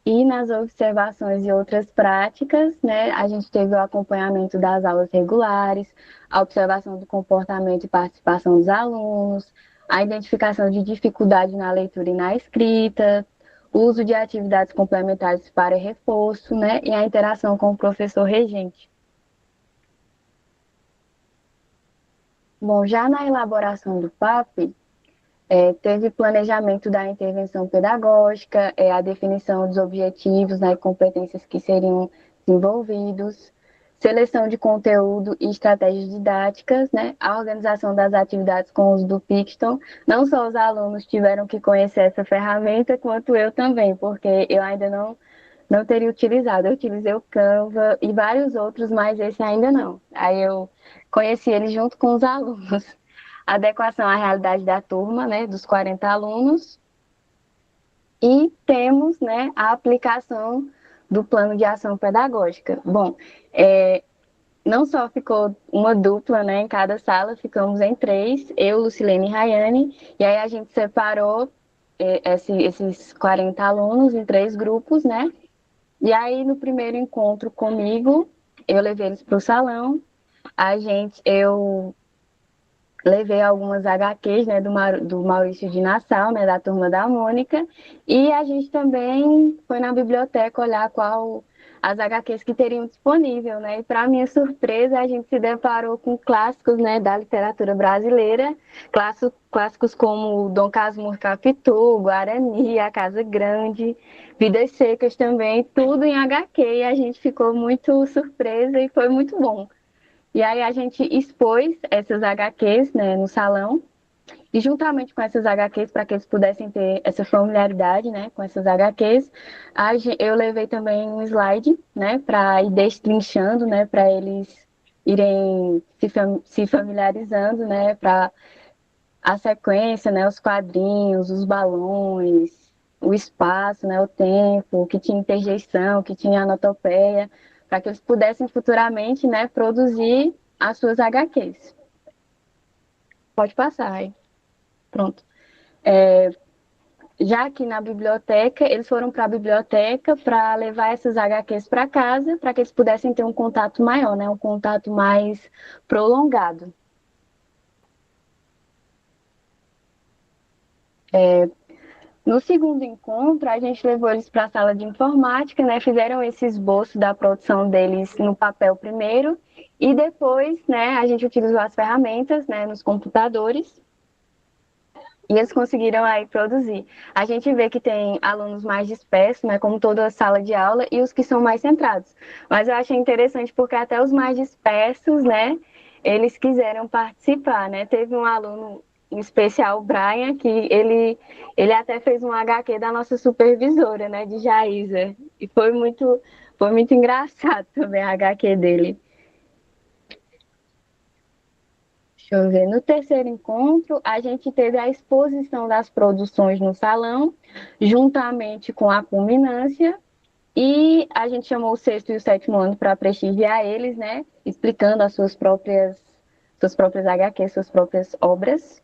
E nas observações e outras práticas, né, a gente teve o acompanhamento das aulas regulares, a observação do comportamento e participação dos alunos, a identificação de dificuldade na leitura e na escrita, o uso de atividades complementares para reforço, né, e a interação com o professor regente. Bom, já na elaboração do PAP, teve planejamento da intervenção pedagógica, a definição dos objetivos, né, e competências que seriam desenvolvidos, seleção de conteúdo e estratégias didáticas, né, a organização das atividades com o uso do Pixton. Não só os alunos tiveram que conhecer essa ferramenta, quanto eu também, porque eu ainda não teria utilizado. Eu utilizei o Canva e vários outros, mas esse ainda não. Aí eu conheci ele junto com os alunos. Adequação à realidade da turma, né, dos 40 alunos, e temos, né, a aplicação do plano de ação pedagógica. Bom, não só ficou uma dupla, né, em cada sala, ficamos em 3, eu, Lucilene e Rayane, e aí a gente separou esses 40 alunos em 3 grupos, né, e aí no primeiro encontro comigo, eu levei eles para o salão, eu levei algumas HQs, né, do Maurício de Nassau, né, da turma da Mônica, e a gente também foi na biblioteca olhar qual as HQs que teriam disponível, né, e para minha surpresa a gente se deparou com clássicos, né, da literatura brasileira, clássicos como Dom Casmurro Capitu, Guarani, A Casa Grande, Vidas Secas também, tudo em HQ, e a gente ficou muito surpresa e foi muito bom. E aí a gente expôs essas HQs, né, no salão, e juntamente com essas HQs, para que eles pudessem ter essa familiaridade, né, com essas HQs, eu levei também um slide, né, para ir destrinchando, né, para eles irem se familiarizando, né, para a sequência, né, os quadrinhos, os balões, o espaço, né, o tempo, o que tinha interjeição, o que tinha anotopeia, para que eles pudessem futuramente, né, produzir as suas HQs. Pode passar aí. Pronto. Já aqui na biblioteca, eles foram para a biblioteca para levar essas HQs para casa, para que eles pudessem ter um contato maior, né, um contato mais prolongado. No segundo encontro, a gente levou eles para a sala de informática, né? Fizeram esse esboço da produção deles no papel primeiro, e depois, né, a gente utilizou as ferramentas, né, nos computadores, e eles conseguiram aí produzir. A gente vê que tem alunos mais dispersos, né, como toda a sala de aula, e os que são mais centrados. Mas eu achei interessante porque até os mais dispersos, né, eles quiseram participar, né? Teve um aluno em especial, o Brian, que ele até fez um HQ da nossa supervisora, né, de Jaísa. E foi muito engraçado também a HQ dele. Deixa eu ver. No terceiro encontro, a gente teve a exposição das produções no salão, juntamente com a culminância, e a gente chamou o sexto e o sétimo ano para prestigiar eles, né, explicando as suas próprias HQs, suas próprias obras.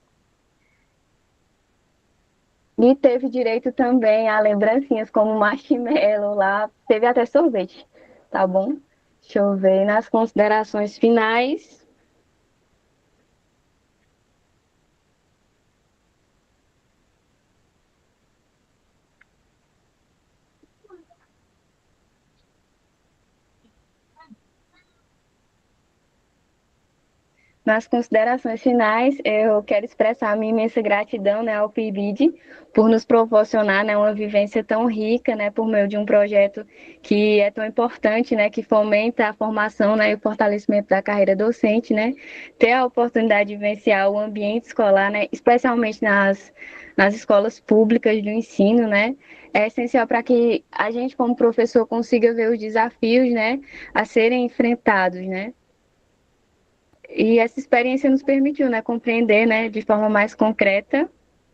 E teve direito também a lembrancinhas como marshmallow lá, teve até sorvete, tá bom? Deixa eu ver nas considerações finais. Nas considerações finais, eu quero expressar a minha imensa gratidão, né, ao PIBID por nos proporcionar, né, uma vivência tão rica, né, por meio de um projeto que é tão importante, né, que fomenta a formação, né, e o fortalecimento da carreira docente, né, ter a oportunidade de vivenciar o ambiente escolar, né, especialmente nas escolas públicas do ensino, né, é essencial para que a gente, como professor, consiga ver os desafios, né, a serem enfrentados, né. E essa experiência nos permitiu, né, compreender, né, de forma mais concreta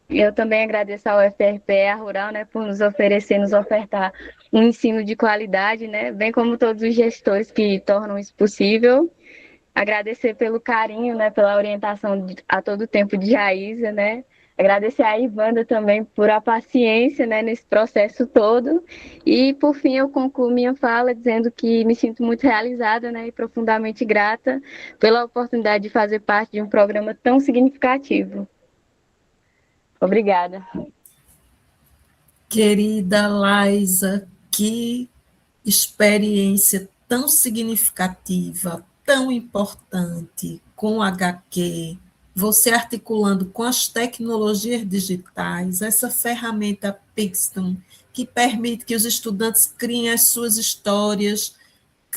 Eu também agradeço ao UFRPE, a Rural, né, por nos oferecer, nos ofertar um ensino de qualidade, né, bem como todos os gestores que tornam isso possível. Agradecer pelo carinho, né, pela orientação a todo tempo de Jaísa, né. Agradecer a Ivanda também por a paciência, né, nesse processo todo. E, por fim, eu concluo minha fala dizendo que me sinto muito realizada, né, e profundamente grata pela oportunidade de fazer parte de um programa tão significativo. Obrigada. Querida Laisa, que experiência tão significativa, tão importante com o HQ, você articulando com as tecnologias digitais, essa ferramenta Pixton, que permite que os estudantes criem as suas histórias,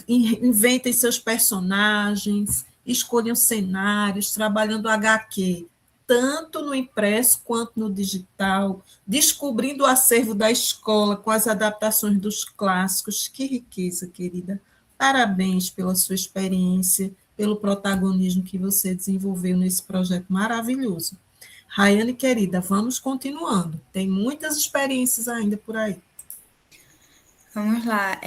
inventem seus personagens, escolham cenários, trabalhando HQ, tanto no impresso quanto no digital, descobrindo o acervo da escola com as adaptações dos clássicos. Que riqueza, querida. Parabéns pela sua experiência, pelo protagonismo que você desenvolveu nesse projeto maravilhoso. Raiane, querida, vamos continuando. Tem muitas experiências ainda por aí. Vamos lá.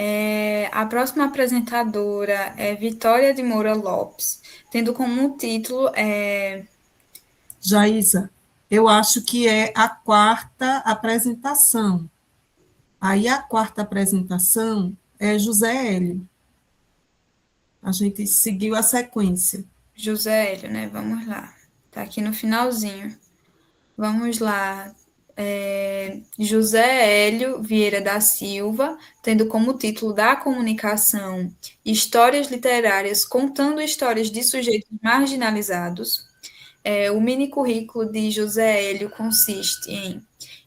A próxima apresentadora é Vitória de Moura Lopes, tendo como título Jaísa, eu acho que é a quarta apresentação. Aí a quarta apresentação é José Hélio. A gente seguiu a sequência. José Hélio, né? Vamos lá. Tá aqui no finalzinho. Vamos lá. José Hélio Vieira da Silva, tendo como título da comunicação Histórias Literárias contando histórias de sujeitos marginalizados. O mini currículo de José Hélio consiste em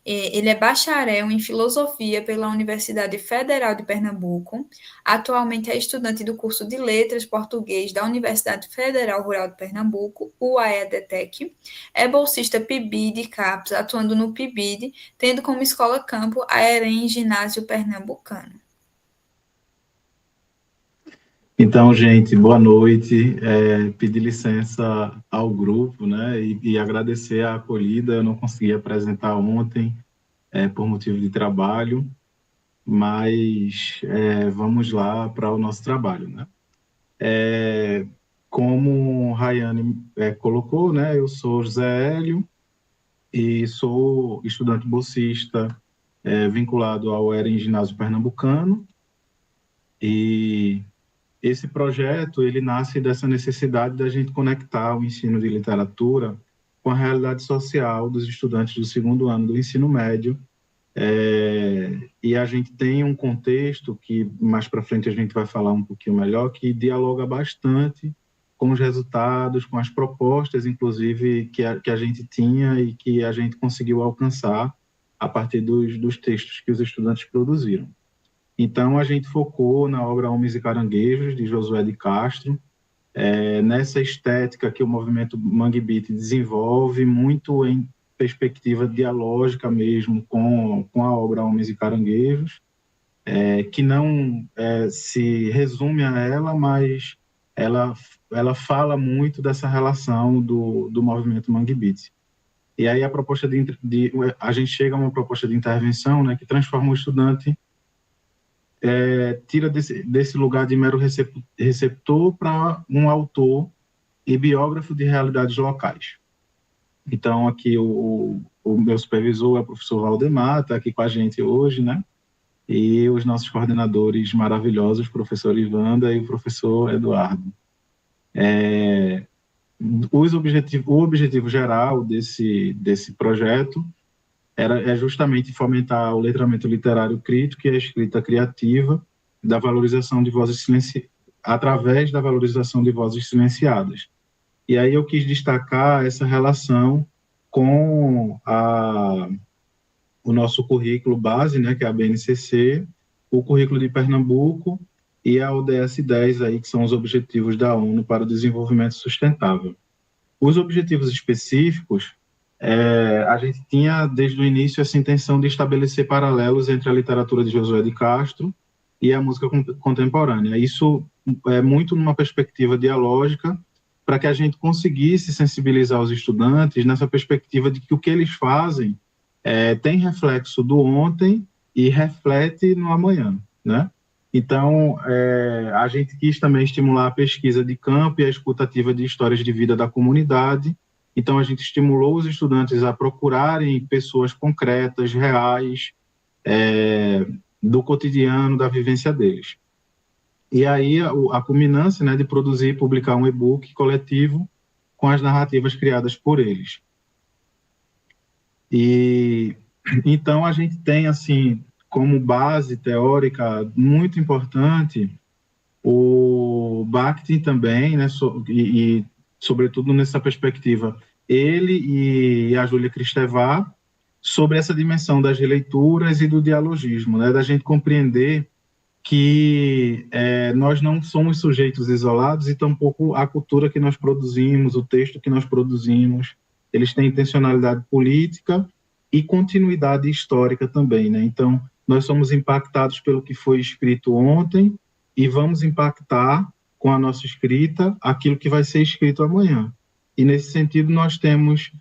ele é bacharel em filosofia pela Universidade Federal de Pernambuco. Atualmente é estudante do curso de Letras Português da Universidade Federal Rural de Pernambuco, UAEDTEC. É bolsista PIBID e CAPES, atuando no PIBID, tendo como escola campo a EREM Ginásio Pernambucano. Então, gente, boa noite. Pedir licença ao grupo, né, e agradecer a acolhida. Eu não consegui apresentar ontem por motivo de trabalho, mas vamos lá para o nosso trabalho, né? Como Raiane colocou, né, eu sou José Hélio e sou estudante bolsista vinculado ao EREM Ginásio Pernambucano, e esse projeto, ele nasce dessa necessidade da gente conectar o ensino de literatura com a realidade social dos estudantes do segundo ano do ensino médio. E a gente tem um contexto que, mais para frente, a gente vai falar um pouquinho melhor, que dialoga bastante com os resultados, com as propostas, inclusive, que a gente tinha e que a gente conseguiu alcançar a partir dos textos que os estudantes produziram. Então, a gente focou na obra Homens e Caranguejos, de Josué de Castro, nessa estética que o movimento Mangue Beat desenvolve, muito em perspectiva dialógica mesmo com a obra Homens e Caranguejos, que não se resume a ela, mas ela fala muito dessa relação do movimento Mangue Beat. E aí a gente chega a uma proposta de intervenção, né, que transforma o estudante, tira desse lugar de mero receptor para um autor e biógrafo de realidades locais. Então, aqui o meu supervisor é o professor Valdemar, está aqui com a gente hoje, né? E os nossos coordenadores maravilhosos, o professor Ivanda e o professor Eduardo. O objetivo geral desse projeto é justamente fomentar o letramento literário crítico e a escrita criativa da valorização de vozes através da valorização de vozes silenciadas. E aí eu quis destacar essa relação com o nosso currículo base, né, que é a BNCC, o currículo de Pernambuco e a ODS 10, aí, que são os Objetivos da ONU para o Desenvolvimento Sustentável. Os objetivos específicos, a gente tinha, desde o início, essa intenção de estabelecer paralelos entre a literatura de Josué de Castro e a música contemporânea. Isso é muito numa perspectiva dialógica, para que a gente conseguisse sensibilizar os estudantes nessa perspectiva de que o que eles fazem tem reflexo do ontem e reflete no amanhã, né? Então, a gente quis também estimular a pesquisa de campo e a escutativa de histórias de vida da comunidade. Então, a gente estimulou os estudantes a procurarem pessoas concretas, reais, do cotidiano, da vivência deles. E aí, a culminância, né, de produzir e publicar um e-book coletivo com as narrativas criadas por eles. E então, a gente tem, assim, como base teórica muito importante o Bakhtin também, né, e sobretudo nessa perspectiva, ele e a Júlia Kristeva, sobre essa dimensão das releituras e do dialogismo, né, da gente compreender que nós não somos sujeitos isolados e tampouco a cultura que nós produzimos, o texto que nós produzimos, eles têm intencionalidade política e continuidade histórica também, né? Então, nós somos impactados pelo que foi escrito ontem e vamos impactar com a nossa escrita aquilo que vai ser escrito amanhã. E, nesse sentido, nós temos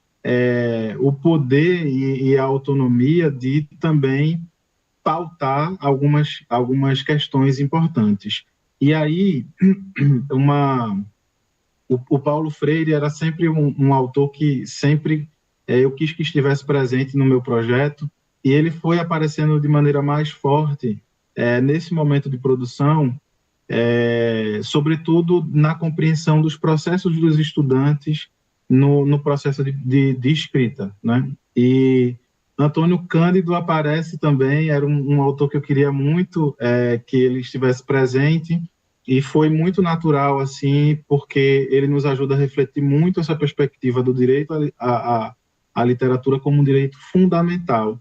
o poder e a autonomia de também pautar algumas questões importantes. E aí, o Paulo Freire era sempre um autor que sempre eu quis que estivesse presente no meu projeto, e ele foi aparecendo de maneira mais forte nesse momento de produção, sobretudo na compreensão dos processos dos estudantes no processo de escrita, né? E Antônio Cândido aparece também, era um autor que eu queria muito que ele estivesse presente, e foi muito natural, assim, porque ele nos ajuda a refletir muito essa perspectiva do direito à literatura como um direito fundamental.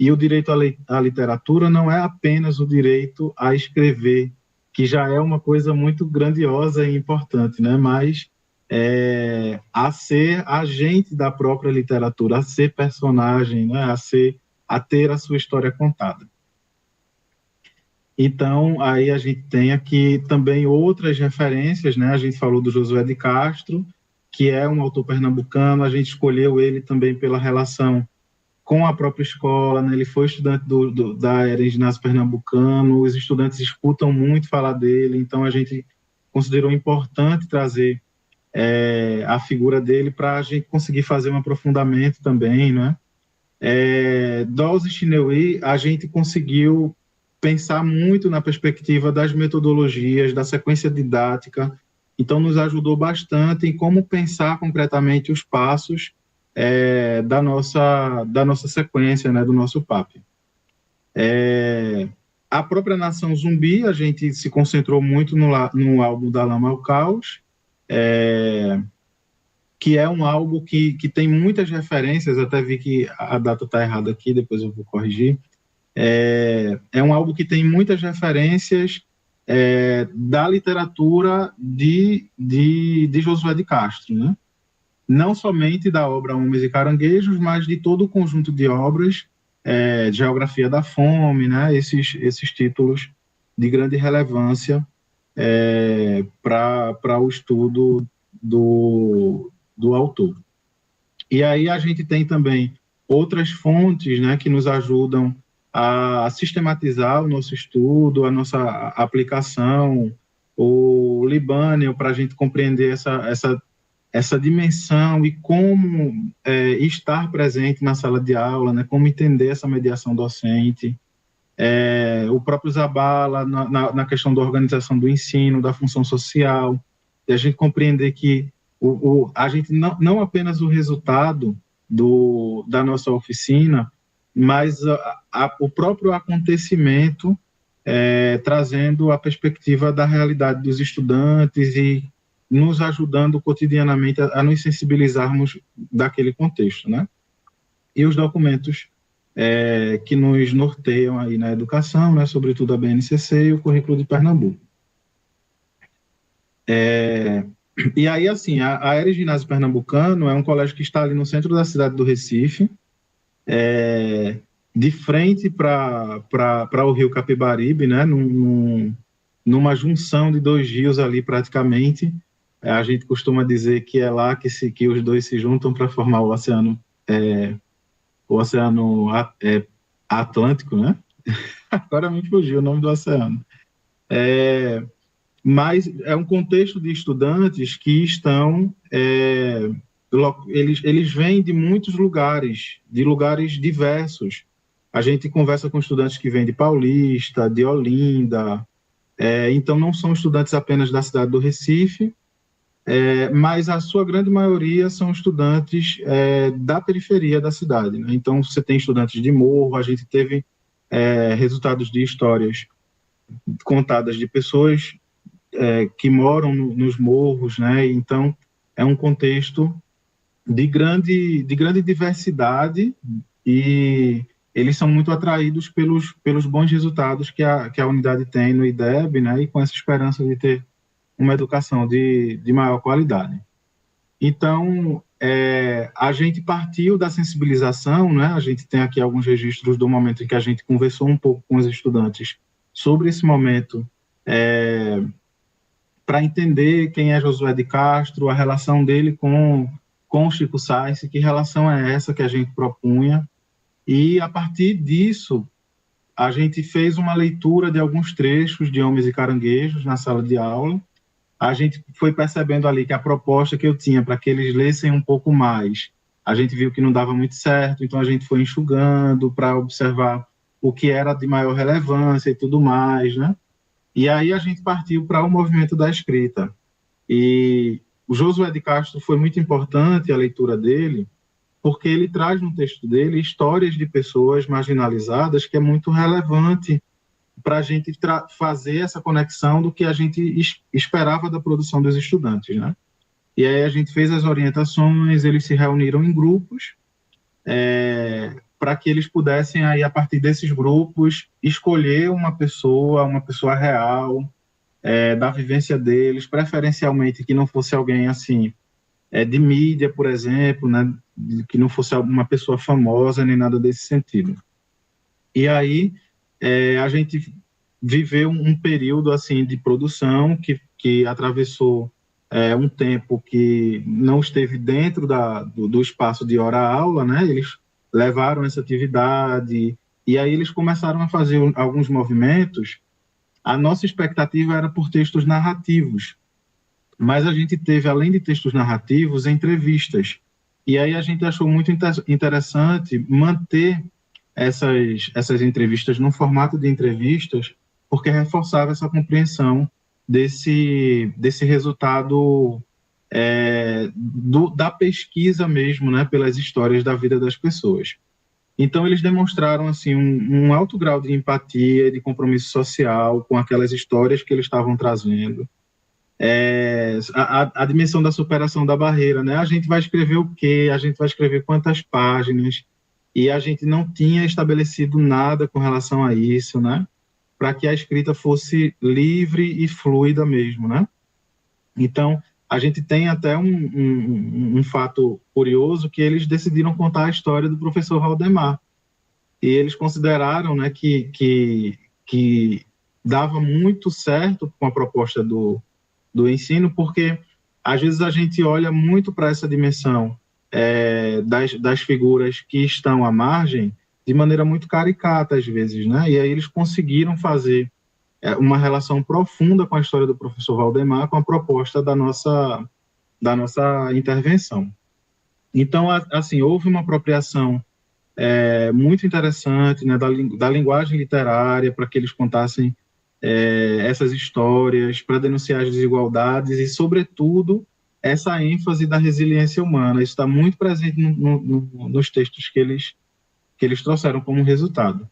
E o direito à literatura não é apenas o direito a escrever, que já é uma coisa muito grandiosa e importante, né? Mas a ser agente da própria literatura, a ser personagem, né? A ter a sua história contada. Então, aí a gente tem aqui também outras referências, né? A gente falou do Josué de Castro, que é um autor pernambucano, a gente escolheu ele também pela relação com a própria escola, né? Ele foi estudante da Era Ginásio Pernambucano, os estudantes escutam muito falar dele, então a gente considerou importante trazer a figura dele para a gente conseguir fazer um aprofundamento também, né? Dawes e Chineway, a gente conseguiu pensar muito na perspectiva das metodologias, da sequência didática, então nos ajudou bastante em como pensar concretamente os passos da nossa sequência, né, do nosso PAP. A própria Nação Zumbi, a gente se concentrou muito no álbum da Lama ao Caos, que é um álbum que tem muitas referências, até vi que a data está errada aqui, depois eu vou corrigir. É um álbum que tem muitas referências da literatura de Josué de Castro, né? Não somente da obra Homens e Caranguejos, mas de todo o conjunto de obras, Geografia da Fome, né? Esses títulos de grande relevância para o estudo do autor. E aí a gente tem também outras fontes, né, que nos ajudam a sistematizar o nosso estudo, a nossa aplicação, o Libânio, para a gente compreender essa dimensão e como estar presente na sala de aula, né, como entender essa mediação docente, o próprio Zabala na questão da organização do ensino, da função social, e a gente compreender que a gente não apenas o resultado da nossa oficina, mas o próprio acontecimento trazendo a perspectiva da realidade dos estudantes e nos ajudando cotidianamente a nos sensibilizarmos daquele contexto, né? E os documentos que nos norteiam aí na educação, né, sobretudo a BNCC e o Currículo de Pernambuco. E aí, assim, a Era Ginásio Pernambucano é um colégio que está ali no centro da cidade do Recife, de frente para o rio Capibaribe, né, numa junção de dois rios ali praticamente, A gente costuma dizer que é lá que os dois se juntam para formar o oceano Atlântico, né? Agora me fugiu o nome do oceano. Mas é um contexto de estudantes que estão... eles vêm de muitos lugares, de lugares diversos. A gente conversa com estudantes que vêm de Paulista, de Olinda, então não são estudantes apenas da cidade do Recife, mas a sua grande maioria são estudantes da periferia da cidade, né? Então você tem estudantes de morro, a gente teve resultados de histórias contadas de pessoas que moram nos morros, né? Então é um contexto de grande diversidade, e eles são muito atraídos pelos bons resultados que a unidade tem no IDEB, né? E com essa esperança de ter uma educação de maior qualidade. Então, a gente partiu da sensibilização, né? A gente tem aqui alguns registros do momento em que a gente conversou um pouco com os estudantes sobre esse momento, para entender quem é Josué de Castro, a relação dele com o Chico Sainz, que relação é essa que a gente propunha. E, a partir disso, a gente fez uma leitura de alguns trechos de Homens e Caranguejos na sala de aula. A gente foi percebendo ali que a proposta que eu tinha para que eles lessem um pouco mais, a gente viu que não dava muito certo, então a gente foi enxugando para observar o que era de maior relevância e tudo mais, né? E aí a gente partiu para o movimento da escrita. E o Josué de Castro foi muito importante a leitura dele, porque ele traz no texto dele histórias de pessoas marginalizadas que é muito relevante para a gente fazer essa conexão do que a gente esperava da produção dos estudantes, né? E aí a gente fez as orientações, eles se reuniram em grupos, para que eles pudessem, aí, a partir desses grupos, escolher uma pessoa real, da vivência deles, preferencialmente que não fosse alguém assim, de mídia, por exemplo, né? Que não fosse uma pessoa famosa, nem nada desse sentido. E aí a gente viveu um período assim de produção que atravessou um tempo que não esteve dentro do espaço de hora-aula, né? Eles levaram essa atividade, e aí eles começaram a fazer alguns movimentos. A nossa expectativa era por textos narrativos, mas a gente teve, além de textos narrativos, entrevistas. E aí a gente achou muito interessante manter essas entrevistas no formato de entrevistas, porque reforçava essa compreensão desse resultado da pesquisa mesmo, né, pelas histórias da vida das pessoas. Então, eles demonstraram assim, um alto grau de empatia, de compromisso social com aquelas histórias que eles estavam trazendo. A dimensão da superação da barreira, né? A gente vai escrever o quê? A gente vai escrever quantas páginas? E a gente não tinha estabelecido nada com relação a isso, né? Para que a escrita fosse livre e fluida mesmo, né? Então, a gente tem até um fato curioso, que eles decidiram contar a história do professor Valdemar. E eles consideraram, né, que dava muito certo com a proposta do ensino, porque às vezes a gente olha muito para essa dimensão das figuras que estão à margem de maneira muito caricata às vezes, né? E aí eles conseguiram fazer uma relação profunda com a história do professor Valdemar, com a proposta da nossa intervenção. Então, assim, houve uma apropriação muito interessante, né, da linguagem literária, para que eles contassem essas histórias, para denunciar as desigualdades e, sobretudo, essa ênfase da resiliência humana. Isso está muito presente nos textos que eles trouxeram como resultado.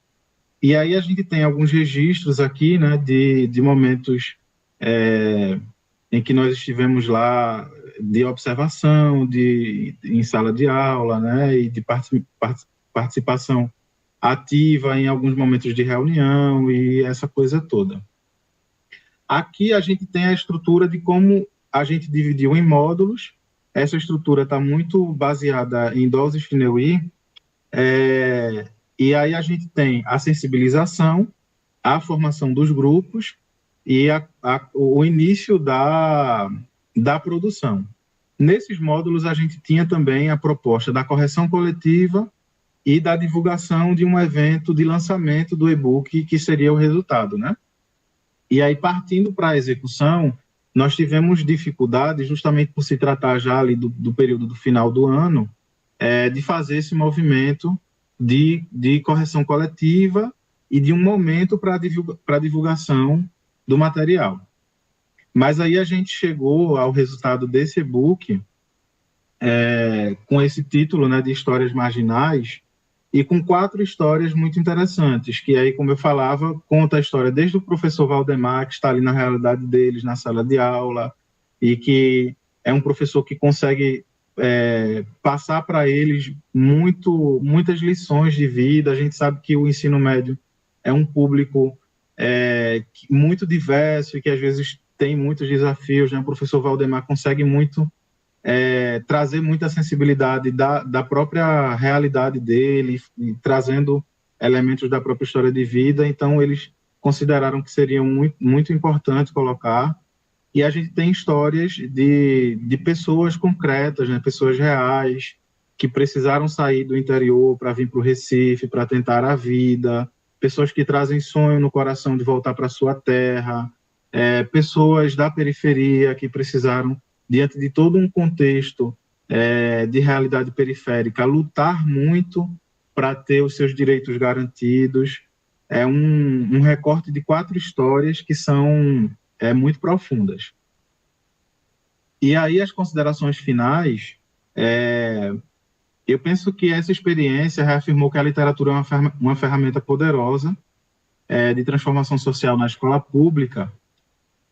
E aí a gente tem alguns registros aqui, né, de momentos em que nós estivemos lá, de observação, em sala de aula, né, e de participação ativa em alguns momentos de reunião e essa coisa toda. Aqui a gente tem a estrutura de como a gente dividiu em módulos. Essa estrutura está muito baseada em doses Fineuil, e aí a gente tem a sensibilização, a formação dos grupos e o início da da produção. Nesses módulos, a gente tinha também a proposta da correção coletiva e da divulgação de um evento de lançamento do e-book, que seria o resultado, né? E aí, partindo para a execução, nós tivemos dificuldade, justamente por se tratar já ali do período do final do ano, de fazer esse movimento de correção coletiva e de um momento para a divulgação do material. Mas aí a gente chegou ao resultado desse e-book com esse título, né, de Histórias Marginais, e com 4 histórias muito interessantes, que aí, como eu falava, conta a história desde o professor Valdemar, que está ali na realidade deles, na sala de aula, e que é um professor que consegue passar para eles muitas lições de vida. A gente sabe que o ensino médio é um público muito diverso e que às vezes tem muitos desafios, né? O professor Valdemar consegue trazer muita sensibilidade da própria realidade dele, e trazendo elementos da própria história de vida. Então, eles consideraram que seria muito importante colocar. E a gente tem histórias de pessoas concretas, né, pessoas reais, que precisaram sair do interior para vir para o Recife, para tentar a vida, pessoas que trazem sonho no coração de voltar para a sua terra, pessoas da periferia que precisaram, diante de todo um contexto de realidade periférica, lutar muito para ter os seus direitos garantidos. É um recorte de 4 histórias que são muito profundas. E aí, as considerações finais, eu penso que essa experiência reafirmou que a literatura é uma ferramenta poderosa de transformação social na escola pública.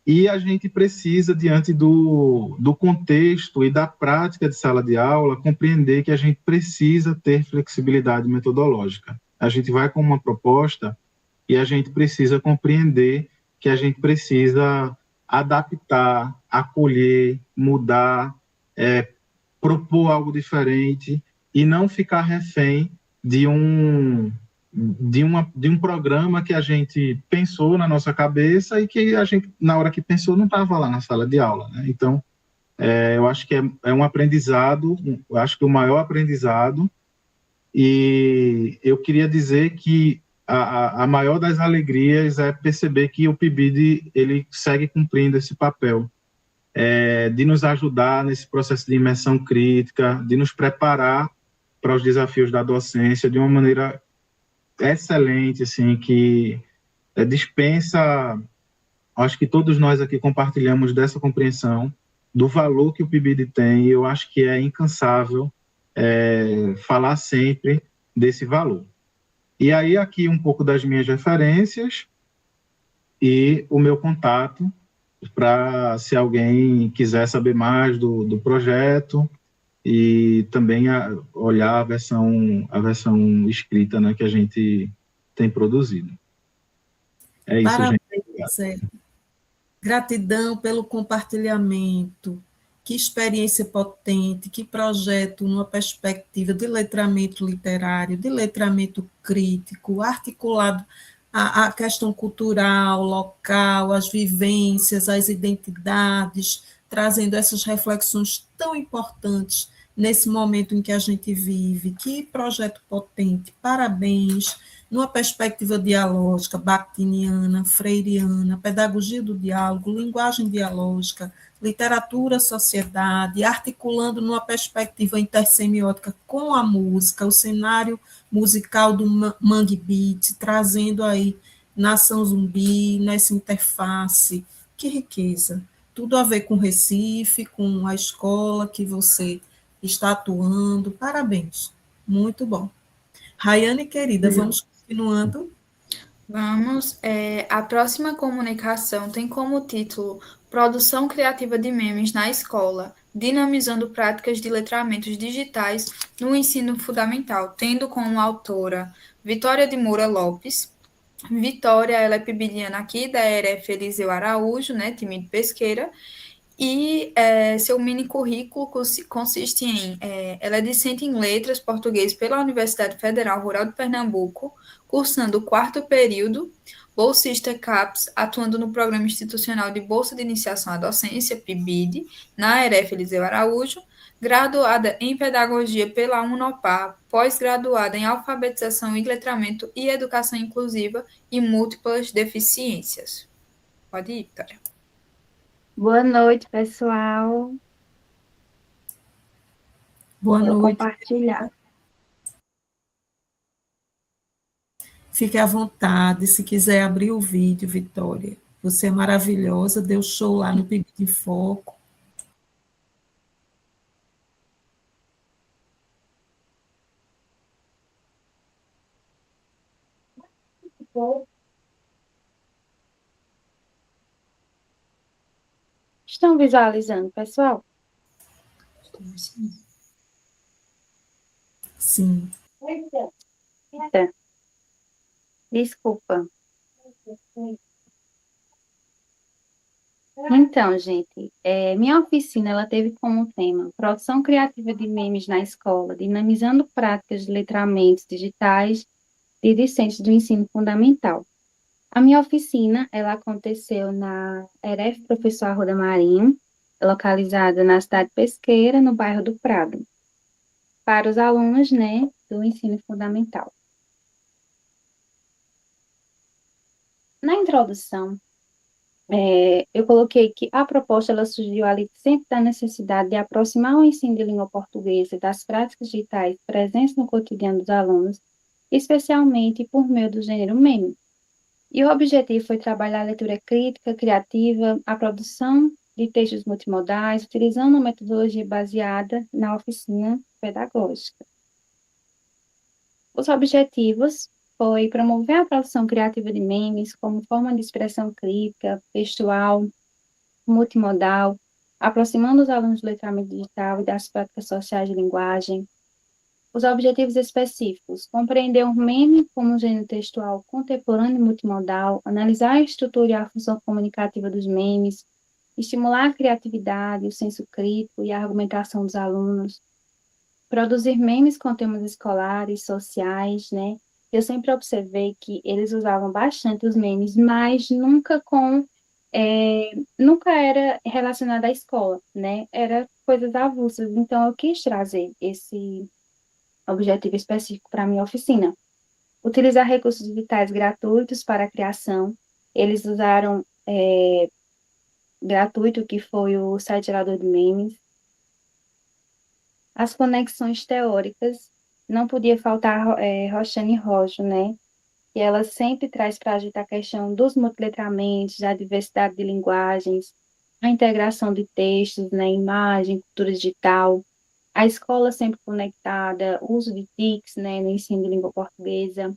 E a gente precisa, diante do contexto e da prática de sala de aula, compreender que a gente precisa ter flexibilidade metodológica. A gente vai com uma proposta e a gente precisa compreender que a gente precisa adaptar, acolher, mudar, propor algo diferente e não ficar refém de um programa que a gente pensou na nossa cabeça e que a gente, na hora que pensou, não estava lá na sala de aula, né? Então, eu acho que é um aprendizado, eu acho que o maior aprendizado, e eu queria dizer que a maior das alegrias é perceber que o PIBID ele segue cumprindo esse papel, de nos ajudar nesse processo de imersão crítica, de nos preparar para os desafios da docência de uma maneira excelente, assim, que dispensa, acho que todos nós aqui compartilhamos dessa compreensão do valor que o PIBID tem, e eu acho que é incansável falar sempre desse valor. E aí, aqui um pouco das minhas referências e o meu contato, para se alguém quiser saber mais do projeto, e também olhar a versão escrita, né, que a gente tem produzido. É isso, Parabéns, gente. Zé. Gratidão pelo compartilhamento. Que experiência potente, que projeto numa perspectiva de letramento literário, de letramento crítico, articulado a questão cultural, local, as vivências, as identidades, trazendo essas reflexões tão importantes nesse momento em que a gente vive. Que projeto potente, parabéns, numa perspectiva dialógica, bakhtiniana, freiriana, pedagogia do diálogo, linguagem dialógica, literatura, sociedade, articulando numa perspectiva intersemiótica com a música, o cenário musical do Mangue Beat, trazendo aí Nação Zumbi, nessa interface. Que riqueza! Tudo a ver com Recife, com a escola que você está atuando. Parabéns, muito bom. Rayane, querida, vamos continuando. Vamos. A próxima comunicação tem como título Produção Criativa de Memes na Escola, dinamizando práticas de letramentos digitais no ensino fundamental, tendo como autora Vitória de Moura Lopes. Vitória, ela é pibiliana aqui da ERF Eliseu Araújo, né, time de pesqueira, e seu mini currículo consiste em, ela é discente em letras português pela Universidade Federal Rural de Pernambuco, cursando o 4º período, bolsista CAPES, atuando no Programa Institucional de Bolsa de Iniciação à Docência, PIBID, na ERF Eliseu Araújo, graduada em Pedagogia pela Unopar, pós-graduada em Alfabetização e Letramento e Educação Inclusiva e Múltiplas Deficiências. Pode ir, Vitória. Boa noite, pessoal. Boa Vou noite. compartilhar. Fique à vontade, se quiser abrir o vídeo, Vitória. Você é maravilhosa, deu show lá no PIB de Foco. Estão visualizando, pessoal? Sim. Eita. Desculpa. Então, gente, minha oficina ela teve como tema produção criativa de memes na escola, dinamizando práticas de letramentos digitais de discentes do ensino fundamental. A minha oficina ela aconteceu na ERF Professor Arruda Marinho, localizada na cidade pesqueira, no bairro do Prado, para os alunos, né, do ensino fundamental. Na introdução, eu coloquei que a proposta ela surgiu ali sempre da necessidade de aproximar o ensino de língua portuguesa das práticas digitais presentes no cotidiano dos alunos, especialmente por meio do gênero meme. E o objetivo foi trabalhar a leitura crítica, criativa, a produção de textos multimodais, utilizando uma metodologia baseada na oficina pedagógica. Os objetivos foi promover a produção criativa de memes como forma de expressão crítica, textual, multimodal, aproximando os alunos do letramento digital e das práticas sociais de linguagem. Os objetivos específicos: compreender o meme como um gênero textual contemporâneo e multimodal, analisar a estrutura e a função comunicativa dos memes, estimular a criatividade, o senso crítico e a argumentação dos alunos, produzir memes com temas escolares, sociais, né? Eu sempre observei que eles usavam bastante os memes, mas nunca era relacionado à escola, né? Era coisas avulsas. Então, eu quis trazer esse objetivo específico para a minha oficina. Utilizar recursos digitais gratuitos para a criação. Eles usaram gratuito, que foi o site gerador de memes. As conexões teóricas, não podia faltar Roxane Rojo, né? E ela sempre traz para a gente a questão dos multiletramentos, da diversidade de linguagens, a integração de textos, né? Imagem, cultura digital, a escola sempre conectada, uso de TICs, né? No ensino de língua portuguesa.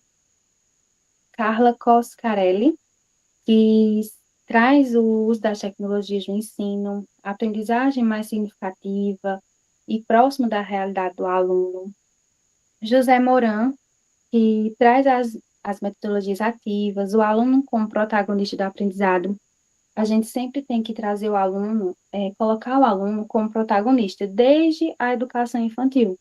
Carla Coscarelli, que traz o uso das tecnologias no ensino, aprendizagem mais significativa e próximo da realidade do aluno. José Moran, que traz as metodologias ativas, o aluno como protagonista do aprendizado. A gente sempre tem que trazer o aluno, colocar o aluno como protagonista, desde a educação infantil.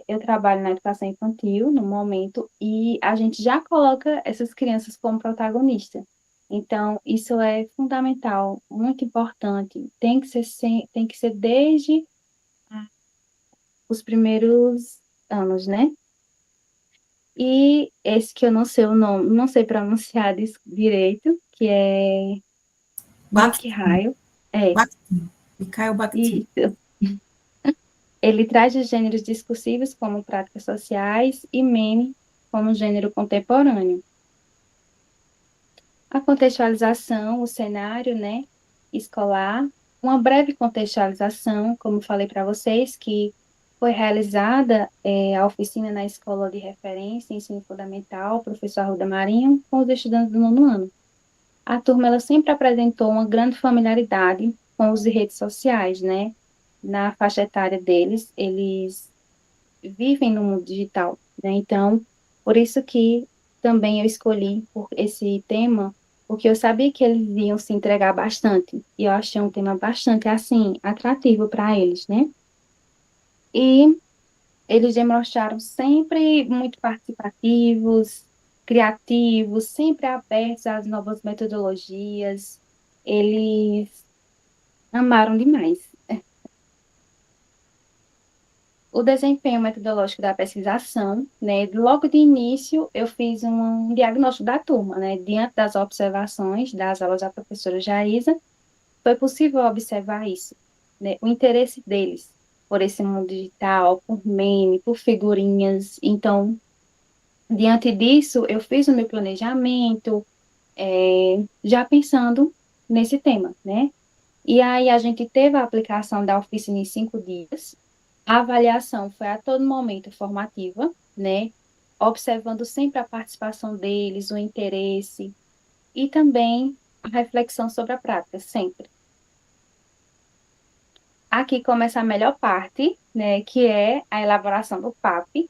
Eu trabalho na educação infantil, no momento, e a gente já coloca essas crianças como protagonista. Então, isso é fundamental, muito importante. Tem que ser desde os primeiros anos, né? E esse que eu não sei o nome, não sei pronunciar direito, que é Nick Raio. Mikhail Bakhtin. Isso. Ele traz os gêneros discursivos como práticas sociais e meme como gênero contemporâneo. A contextualização, o cenário, né, escolar, uma breve contextualização, como falei para vocês, que foi realizada a oficina na escola de referência, ensino fundamental, professor Arruda Marinho, com os estudantes do 9º ano. A turma ela sempre apresentou uma grande familiaridade com os redes sociais, né? Na faixa etária deles, eles vivem no mundo digital, né? Então, por isso que também eu escolhi por esse tema, porque eu sabia que eles iam se entregar bastante, e eu achei um tema bastante, assim, atrativo para eles, né? E eles demonstraram sempre muito participativos, criativos, sempre abertos às novas metodologias. Eles amaram demais. O desempenho metodológico da pesquisação, né? Logo de início, eu fiz um diagnóstico da turma, né? Diante das observações das aulas da professora Jaísa, foi possível observar isso, né? O interesse deles por esse mundo digital, por meme, por figurinhas. Então, diante disso, eu fiz o meu planejamento, já pensando nesse tema, né? E aí a gente teve a aplicação da oficina em 5 dias. A avaliação foi a todo momento formativa, né? Observando sempre a participação deles, o interesse e também a reflexão sobre a prática, sempre. Aqui começa a melhor parte, né? Que é a elaboração do PAP.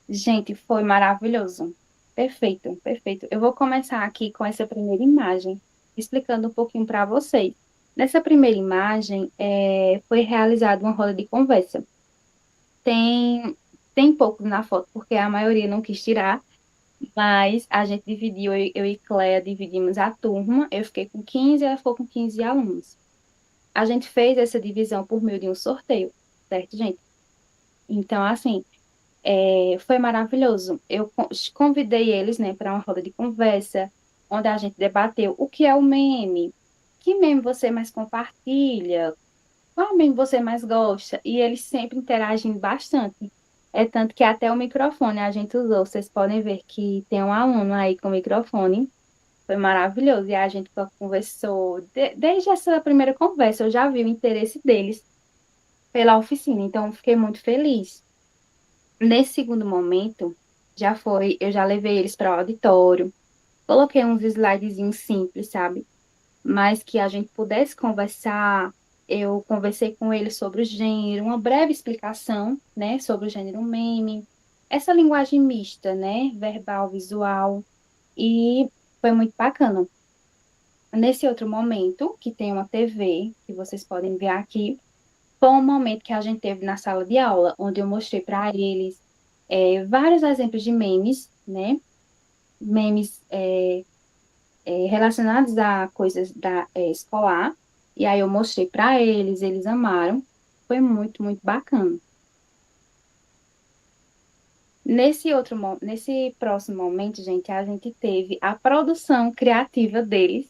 Gente, foi maravilhoso. Perfeito, perfeito. Eu vou começar aqui com essa primeira imagem, explicando um pouquinho para vocês. Nessa primeira imagem, foi realizada uma roda de conversa. Tem poucos na foto, porque a maioria não quis tirar, mas a gente dividiu, eu e Cléia dividimos a turma, eu fiquei com 15, ela ficou com 15 alunos. A gente fez essa divisão por meio de um sorteio, certo, gente? Então, assim, foi maravilhoso. Eu convidei eles, né, para uma roda de conversa, onde a gente debateu o que é o meme, que meme você mais compartilha, qual meme você mais gosta, e eles sempre interagem bastante. É tanto que até o microfone a gente usou. Vocês podem ver que tem um aluno aí com o microfone. Foi maravilhoso. E a gente conversou, desde essa primeira conversa, eu já vi o interesse deles pela oficina, então fiquei muito feliz. Nesse segundo momento, eu já levei eles para o auditório, coloquei uns slidezinhos simples, sabe? Mas que a gente pudesse conversar. Eu conversei com eles sobre o gênero, uma breve explicação, né, sobre o gênero meme, essa linguagem mista, né, verbal, visual, e foi muito bacana. Nesse outro momento, que tem uma TV, que vocês podem ver aqui, foi um momento que a gente teve na sala de aula, onde eu mostrei para eles vários exemplos de memes, né? Memes relacionados a coisas escolar. E aí eu mostrei para eles, eles amaram. Foi muito, muito bacana. Nesse próximo momento, gente, a gente teve a produção criativa deles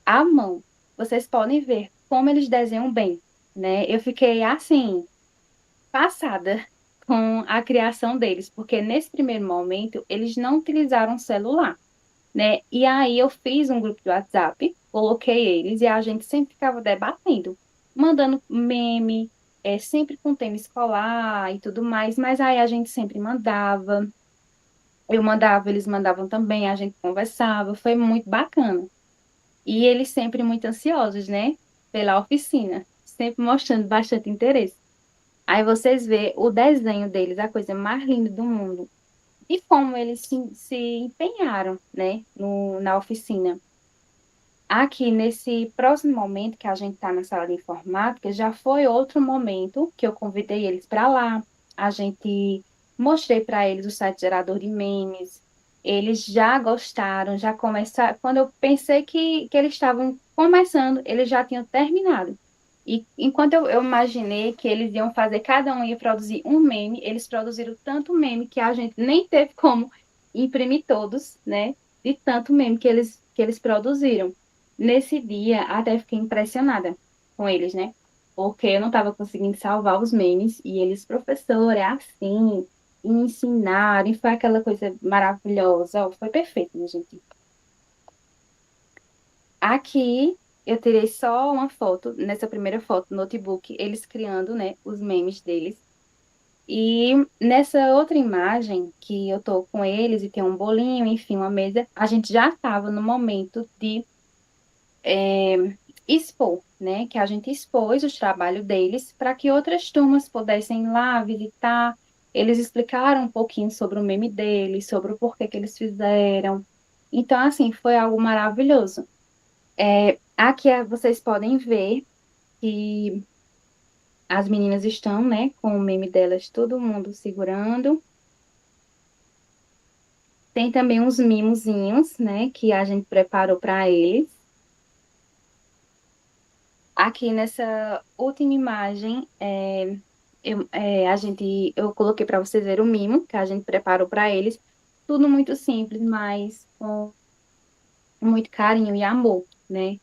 à mão. Vocês podem ver como eles desenham bem, né? Eu fiquei assim passada com a criação deles, porque nesse primeiro momento eles não utilizaram celular, né? E aí eu fiz um grupo de WhatsApp, coloquei eles e a gente sempre ficava debatendo, mandando meme, sempre com tema escolar e tudo mais, mas aí a gente sempre mandava, eu mandava, eles mandavam também, a gente conversava, foi muito bacana. E eles sempre muito ansiosos, né? Pela oficina, sempre mostrando bastante interesse. Aí vocês vê o desenho deles, a coisa mais linda do mundo. E como eles se empenharam, né, na oficina. Aqui, nesse próximo momento que a gente está na sala de informática, já foi outro momento que eu convidei eles para lá. A gente mostrei para eles o site gerador de memes. Eles já gostaram, já começaram. Quando eu pensei que eles estavam começando, eles já tinham terminado. E enquanto eu imaginei que eles iam fazer, cada um ia produzir um meme, eles produziram tanto meme que a gente nem teve como imprimir todos, né? De tanto meme que eles produziram. Nesse dia, até fiquei impressionada com eles, né? Porque eu não estava conseguindo salvar os memes e eles, professor, é assim, e ensinaram, e foi aquela coisa maravilhosa. Ó, foi perfeito, minha gente. Aqui eu tirei só uma foto, nessa primeira foto, no notebook, eles criando, né, os memes deles. E nessa outra imagem, que eu tô com eles e tem um bolinho, enfim, uma mesa, a gente já estava no momento de expor, né? Que a gente expôs os trabalhos deles para que outras turmas pudessem ir lá visitar. Eles explicaram um pouquinho sobre o meme deles, sobre o porquê que eles fizeram. Então, assim, foi algo maravilhoso. Aqui vocês podem ver que as meninas estão, né, com o meme delas, todo mundo segurando. Tem também uns mimozinhos, né, que a gente preparou para eles. Aqui nessa última imagem, eu coloquei para vocês verem o mimo que a gente preparou para eles. Tudo muito simples, mas com muito carinho e amor, né?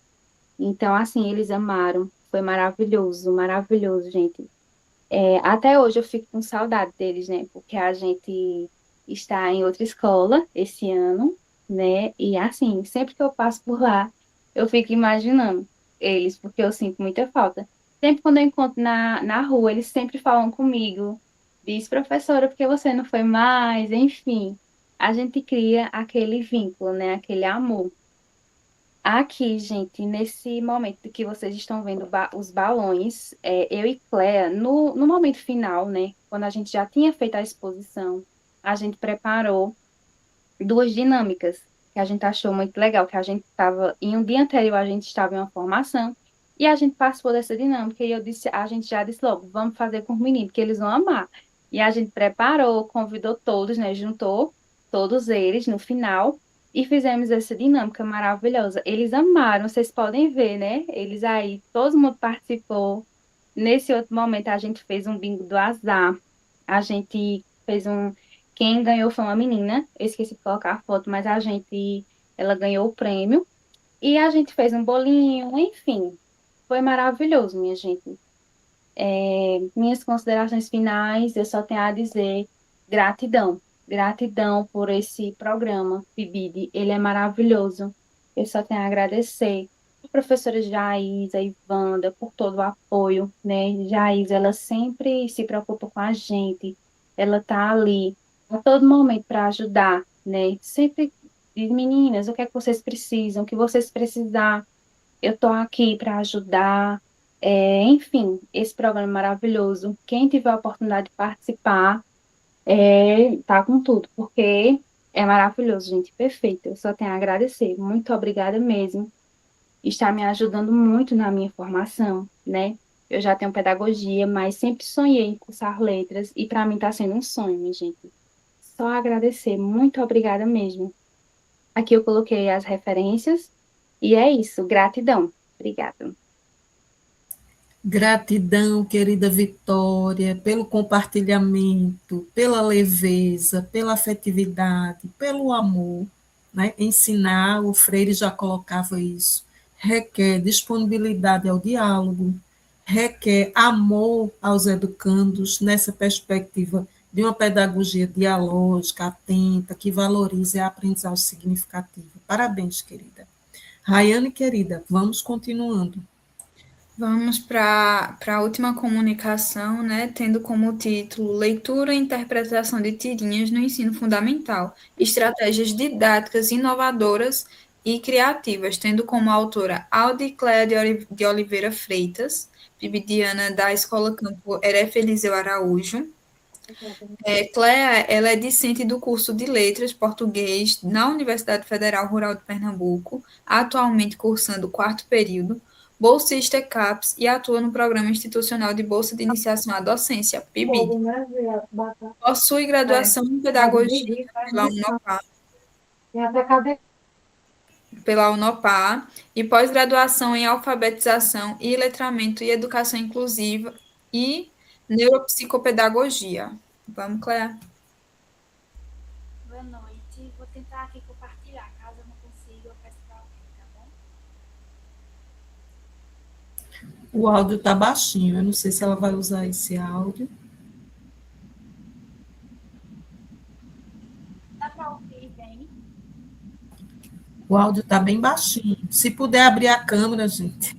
Então, assim, eles amaram. Foi maravilhoso, maravilhoso, gente. Até hoje eu fico com saudade deles, né? Porque a gente está em outra escola esse ano, né? E assim, sempre que eu passo por lá, eu fico imaginando eles, porque eu sinto muita falta. Sempre quando eu encontro na rua, eles sempre falam comigo, diz, professora, porque você não foi mais? Enfim, a gente cria aquele vínculo, né? Aquele amor. Aqui, gente, nesse momento que vocês estão vendo os balões, eu e Cléa, no momento final, né, quando a gente já tinha feito a exposição, a gente preparou duas dinâmicas que a gente achou muito legal, que a gente estava, em um dia anterior, a gente estava em uma formação, e a gente participou dessa dinâmica, e a gente já disse logo, vamos fazer com os meninos, que eles vão amar. E a gente preparou, convidou todos, né, juntou todos eles no final, e fizemos essa dinâmica maravilhosa. Eles amaram, vocês podem ver, né? Eles aí, todo mundo participou. Nesse outro momento, a gente fez um bingo do azar. A gente fez um. Quem ganhou foi uma menina. Eu esqueci de colocar a foto, mas ela ganhou o prêmio. E a gente fez um bolinho, enfim. Foi maravilhoso, minha gente. Minhas considerações finais, eu só tenho a dizer gratidão. Gratidão por esse programa, PIBID. Ele é maravilhoso. Eu só tenho a agradecer. A professora Jaiz, a Ivanda, por todo o apoio, né? Jaiz, ela sempre se preocupa com a gente. Ela tá ali a todo momento para ajudar, né? Sempre diz, meninas, o que é que vocês precisam? O que vocês precisar, eu tô aqui para ajudar. Enfim, esse programa é maravilhoso. Quem tiver a oportunidade de participar, tá com tudo, porque é maravilhoso, gente, perfeito. Eu só tenho a agradecer. Muito obrigada mesmo. Está me ajudando muito na minha formação, né? Eu já tenho pedagogia, mas sempre sonhei em cursar letras e para mim está sendo um sonho, minha gente. Só agradecer. Muito obrigada mesmo. Aqui eu coloquei as referências e é isso. Gratidão. Obrigada. Gratidão, querida Vitória, pelo compartilhamento, pela leveza, pela afetividade, pelo amor, né? Ensinar, o Freire já colocava isso, requer disponibilidade ao diálogo, requer amor aos educandos, nessa perspectiva de uma pedagogia dialógica, atenta, que valorize a aprendizagem significativa. Parabéns, querida. Rayane, querida, vamos continuando. Vamos para a última comunicação, né, tendo como título Leitura e Interpretação de Tirinhas no Ensino Fundamental, Estratégias Didáticas Inovadoras e Criativas, tendo como autora Audicléa de Oliveira Freitas, bibidiana da Escola Campo Eref Eliseu Araújo. Cléa, ela é discente do curso de Letras Português na Universidade Federal Rural de Pernambuco, atualmente cursando o 4º período, bolsista CAPES e atua no Programa Institucional de Bolsa de Iniciação à Docência, PIBID. Possui graduação em Pedagogia pela UNOPA e pós-graduação em Alfabetização e Letramento e Educação Inclusiva e Neuropsicopedagogia. Vamos, Cléa. Boa noite. Vou tentar aqui compartilhar. Caso eu não consiga, eu peço para alguém, tá bom? O áudio está baixinho, eu não sei se ela vai usar esse áudio. Dá para ouvir bem? O áudio está bem baixinho. Se puder abrir a câmera, gente,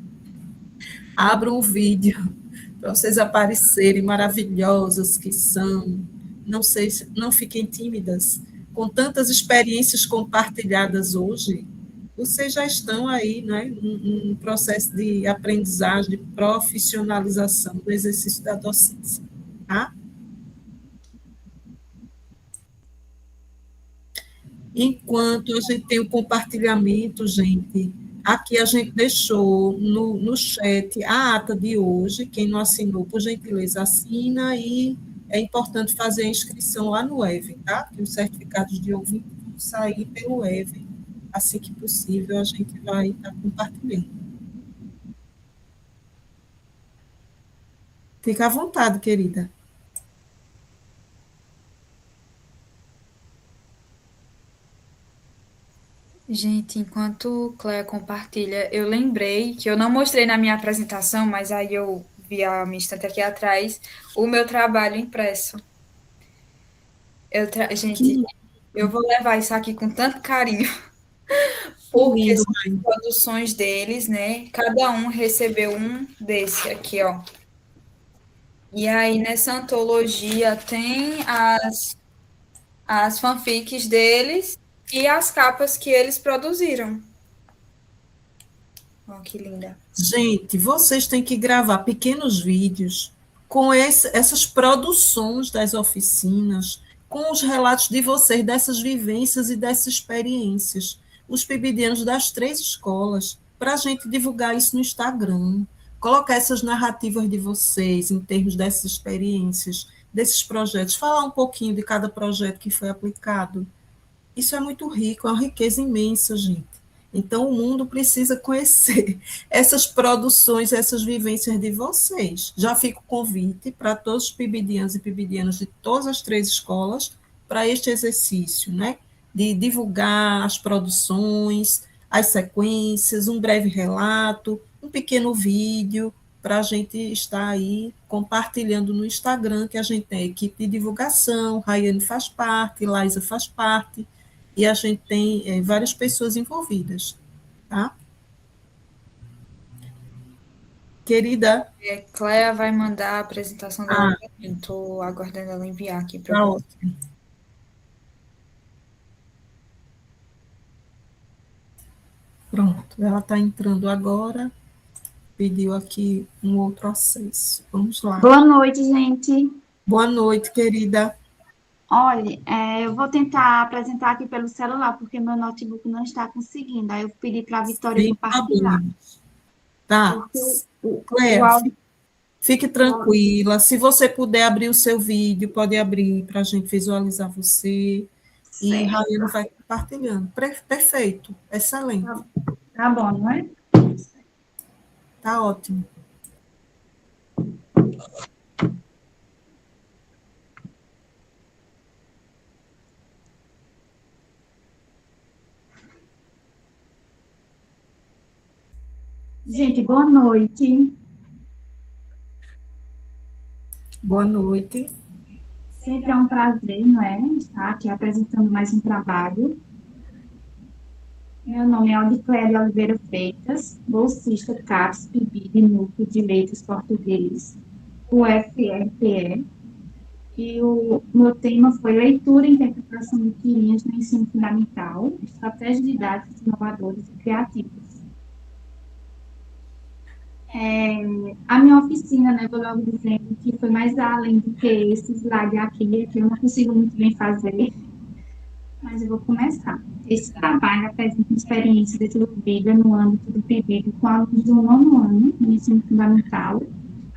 abra um vídeo para vocês aparecerem maravilhosas que são. Não fiquem tímidas. Com tantas experiências compartilhadas hoje, vocês já estão aí, né, num processo de aprendizagem, de profissionalização do exercício da docência, tá? Enquanto a gente tem o compartilhamento, gente, aqui a gente deixou no chat a ata de hoje, quem não assinou, por gentileza, assina, e é importante fazer a inscrição lá no EVE, tá? Que os certificados de ouvinte sair pelo Ever. Assim que possível, a gente vai estar compartilhando. Fica à vontade, querida. Gente, enquanto Cléa compartilha, eu lembrei que eu não mostrei na minha apresentação, mas aí eu vi a minha estante aqui atrás, o meu trabalho impresso. Gente, eu vou levar isso aqui com tanto carinho, porque lindo, são as produções deles, né? Cada um recebeu um desse aqui, ó. E aí, nessa antologia, tem as fanfics deles e as capas que eles produziram. Ó, que linda. Gente, vocês têm que gravar pequenos vídeos com essas produções das oficinas, com os relatos de vocês, dessas vivências e dessas experiências, os pibidianos das 3 escolas, para a gente divulgar isso no Instagram, colocar essas narrativas de vocês em termos dessas experiências, desses projetos, falar um pouquinho de cada projeto que foi aplicado. Isso é muito rico, é uma riqueza imensa, gente. Então, o mundo precisa conhecer essas produções, essas vivências de vocês. Já fica o convite para todos os pibidianos e pibidianas de todas as 3 escolas para este exercício, né? De divulgar as produções, as sequências, um breve relato, um pequeno vídeo, para a gente estar aí compartilhando no Instagram, que a gente tem a equipe de divulgação, Raiane faz parte, Laísa faz parte, e a gente tem várias pessoas envolvidas, tá? Querida. Cléa vai mandar a apresentação dela. Estou aguardando ela enviar aqui para tá você. Ótimo. Pronto, ela está entrando agora, pediu aqui um outro acesso. Vamos lá. Boa noite, gente. Boa noite, querida. Olha, eu vou tentar apresentar aqui pelo celular, porque meu notebook não está conseguindo. Aí eu pedi para a Vitória Sem compartilhar. problemas. Tá. Cléa, fique tranquila. Se você puder abrir o seu vídeo, pode abrir para a gente visualizar você. Certo. E Raíla vai compartilhando. Perfeito. Excelente. Tá bom, não é? Tá ótimo. Gente, boa noite. Boa noite. Sempre é um prazer, não é? Estar aqui apresentando mais um trabalho. Meu nome é Audicléia Oliveira Freitas, bolsista CAPES, PIBID, Núcleo de Letras Português, UFRPE. E o meu tema foi Leitura e Interpretação de Tirinhas no Ensino Fundamental, Estratégias Didáticas Inovadoras e Criativas. A minha oficina, né, vou logo dizendo que foi mais além do que esse slide aqui, que eu não consigo muito bem fazer, mas eu vou começar. Esse trabalho apresenta uma experiência desenvolvida no âmbito do PIBID com alunos do 9º ano, no ensino fundamental.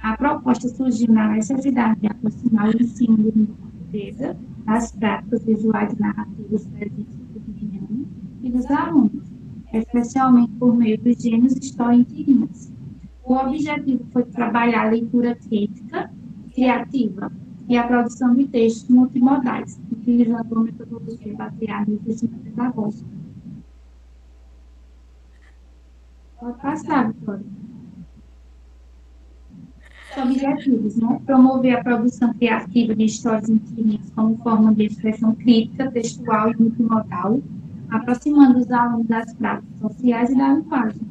A proposta surgiu na necessidade de aproximar o ensino de língua portuguesa das práticas visuais e narrativas presentes no cotidiano e dos alunos, especialmente por meio dos gêneros história e tirinhas. O objetivo foi trabalhar a leitura crítica, criativa e a produção de textos multimodais, utilizando uma metodologia baseada em pesquisa pedagógica. Pode passar, Vitória. Os objetivos, né? Promover a produção criativa de histórias em tirinhas como forma de expressão crítica, textual e multimodal, aproximando os alunos das práticas sociais e da linguagem.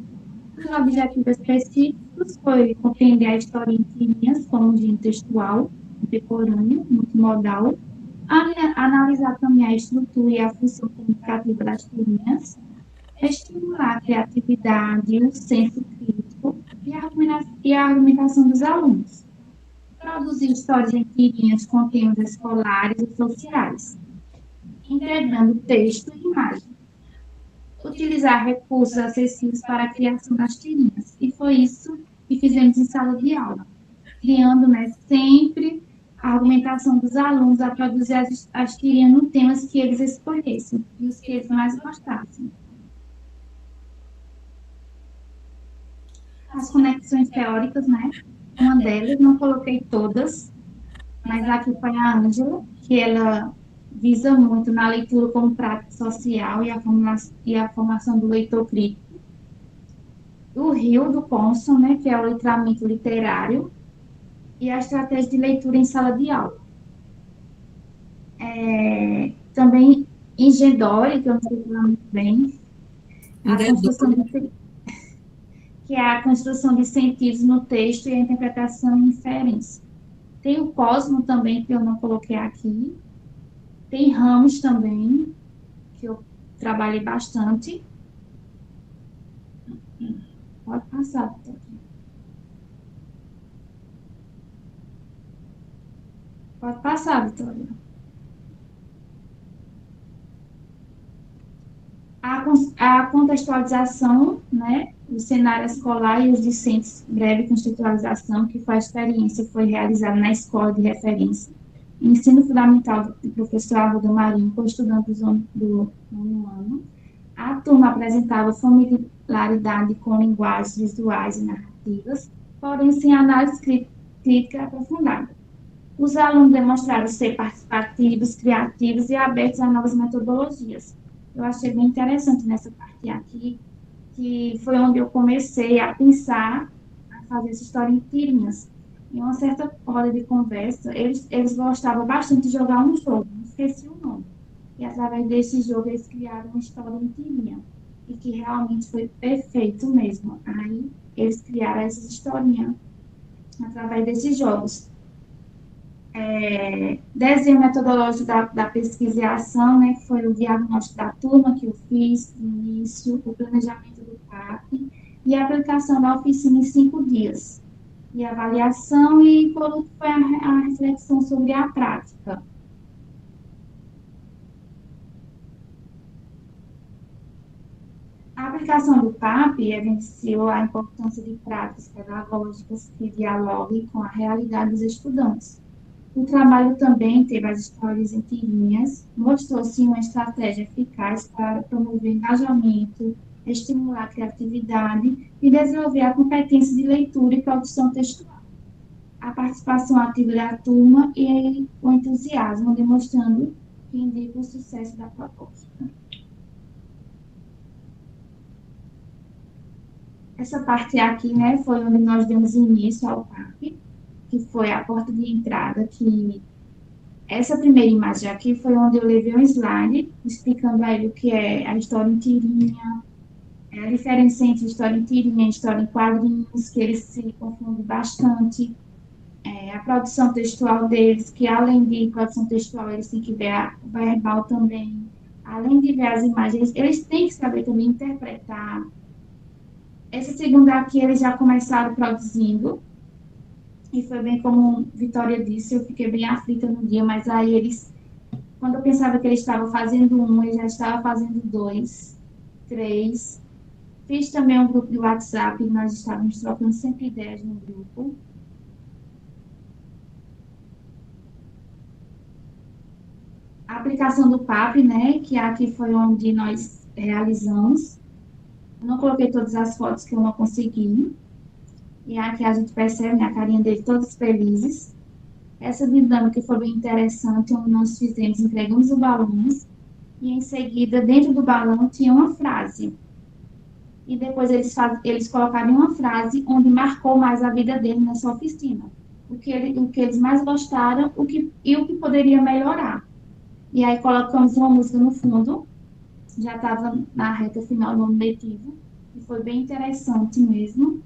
Os objetivos específicos foi compreender a história em tirinhas como gênero textual, contemporâneo, multimodal, analisar também a estrutura e a função comunicativa das tirinhas, estimular a criatividade, o senso crítico e a argumentação dos alunos, produzir histórias em tirinhas com temas escolares e sociais, integrando texto e imagem, utilizar recursos acessíveis para a criação das tirinhas. E foi isso que fizemos em sala de aula, criando, né, sempre movimentação dos alunos a produzir as tirias no temas que eles escolhessem e os que eles mais gostassem. As conexões teóricas, né? Uma delas, não coloquei todas, mas aqui foi a Ângela, que ela visa muito na leitura como prática social e a formação do leitor crítico. O Rio, do Conson, né, que é o letramento literário, e a estratégia de leitura em sala de aula. Também Ingedori, que eu não sei falar muito bem, que é a construção de sentidos no texto e a interpretação e inferência. Tem o Cosmo também, que eu não coloquei aqui. Tem Ramos também, que eu trabalhei bastante. Pode passar, Vitória. Pode passar, Vitória. A contextualização, né, do cenário escolar e os discentes, breve contextualização, que foi a experiência que foi realizada na escola de referência. Ensino fundamental do professor Arruda Marinho, com estudantes do nono ano. A turma apresentava familiaridade com linguagens visuais e narrativas, porém sem análise crítica aprofundada. Os alunos demonstraram ser participativos, criativos e abertos a novas metodologias. Eu achei bem interessante nessa parte aqui, que foi onde eu comecei a pensar, a fazer essa história em tirinhas. Em uma certa roda de conversa, eles gostavam bastante de jogar um jogo, não esqueci o nome. E através desse jogo eles criaram uma história em tirinha, e que realmente foi perfeito mesmo. Aí eles criaram essas historinhas através desses jogos. Desenho metodológico da pesquisa e ação, né, que foi o diagnóstico da turma que eu fiz no início, o planejamento do PAP e a aplicação da oficina em 5 dias. E a avaliação e, por último, foi a reflexão sobre a prática. A aplicação do PAP evidenciou a importância de práticas pedagógicas que dialoguem com a realidade dos estudantes. O trabalho também teve as histórias em tirinhas, mostrou-se uma estratégia eficaz para promover engajamento, estimular a criatividade e desenvolver a competência de leitura e produção textual. A participação ativa da turma e o entusiasmo, demonstrando que indica o sucesso da proposta. Essa parte aqui, né, foi onde nós demos início ao PAP, que foi a porta de entrada, que essa primeira imagem aqui foi onde eu levei um slide explicando a ele o que é a história em tirinha, a diferença entre história em tirinha e história em quadrinhos, que eles se confundem bastante, a produção textual deles, que além de produção textual, eles têm que ver a verbal também, além de ver as imagens, eles têm que saber também interpretar. Essa segunda aqui, eles já começaram produzindo, e foi bem como Vitória disse, eu fiquei bem aflita no dia, mas aí eles, quando eu pensava que eles estavam fazendo um, eles já estavam fazendo 2, 3. Fiz também um grupo de WhatsApp, nós estávamos trocando sempre ideias no grupo. A aplicação do PAP, né, que aqui foi onde nós realizamos. Eu não coloquei todas as fotos que eu não consegui. E aqui a gente percebe, né, a carinha dele, todos felizes. Essa dinâmica foi bem interessante, onde nós entregamos o balão, e em seguida, dentro do balão, tinha uma frase. E depois eles colocaram uma frase onde marcou mais a vida dele nessa oficina. O que eles mais gostaram e o que poderia melhorar. E aí colocamos uma música no fundo, já estava na reta final do ano letivo, e foi bem interessante mesmo.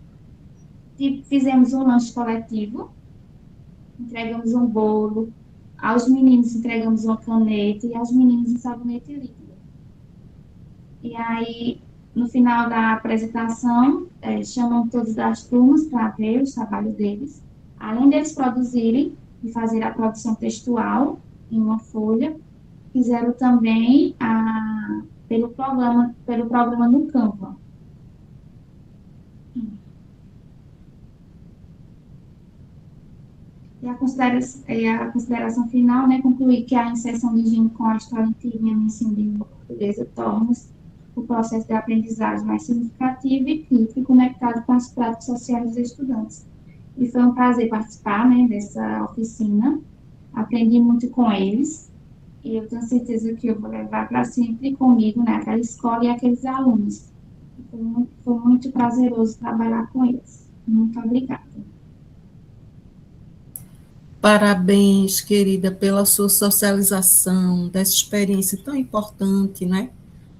E fizemos um lanche coletivo, entregamos um bolo, aos meninos entregamos uma caneta e aos meninos um sabonete líquido. E aí, no final da apresentação, chamam todos das turmas para ver o trabalho deles. Além deles produzirem e fazer a produção textual em uma folha, fizeram também pelo programa no Canva. E a consideração final, né, concluir que a inserção de gênero com a história em tirinha no ensino de língua portuguesa torna o processo de aprendizagem mais significativo e crítico e conectado com as práticas sociais dos estudantes. E foi um prazer participar, né, dessa oficina. Aprendi muito com eles e eu tenho certeza que eu vou levar para sempre comigo, né, aquela escola e aqueles alunos. Foi muito prazeroso trabalhar com eles. Muito obrigada. Parabéns, querida, pela sua socialização, dessa experiência tão importante, né?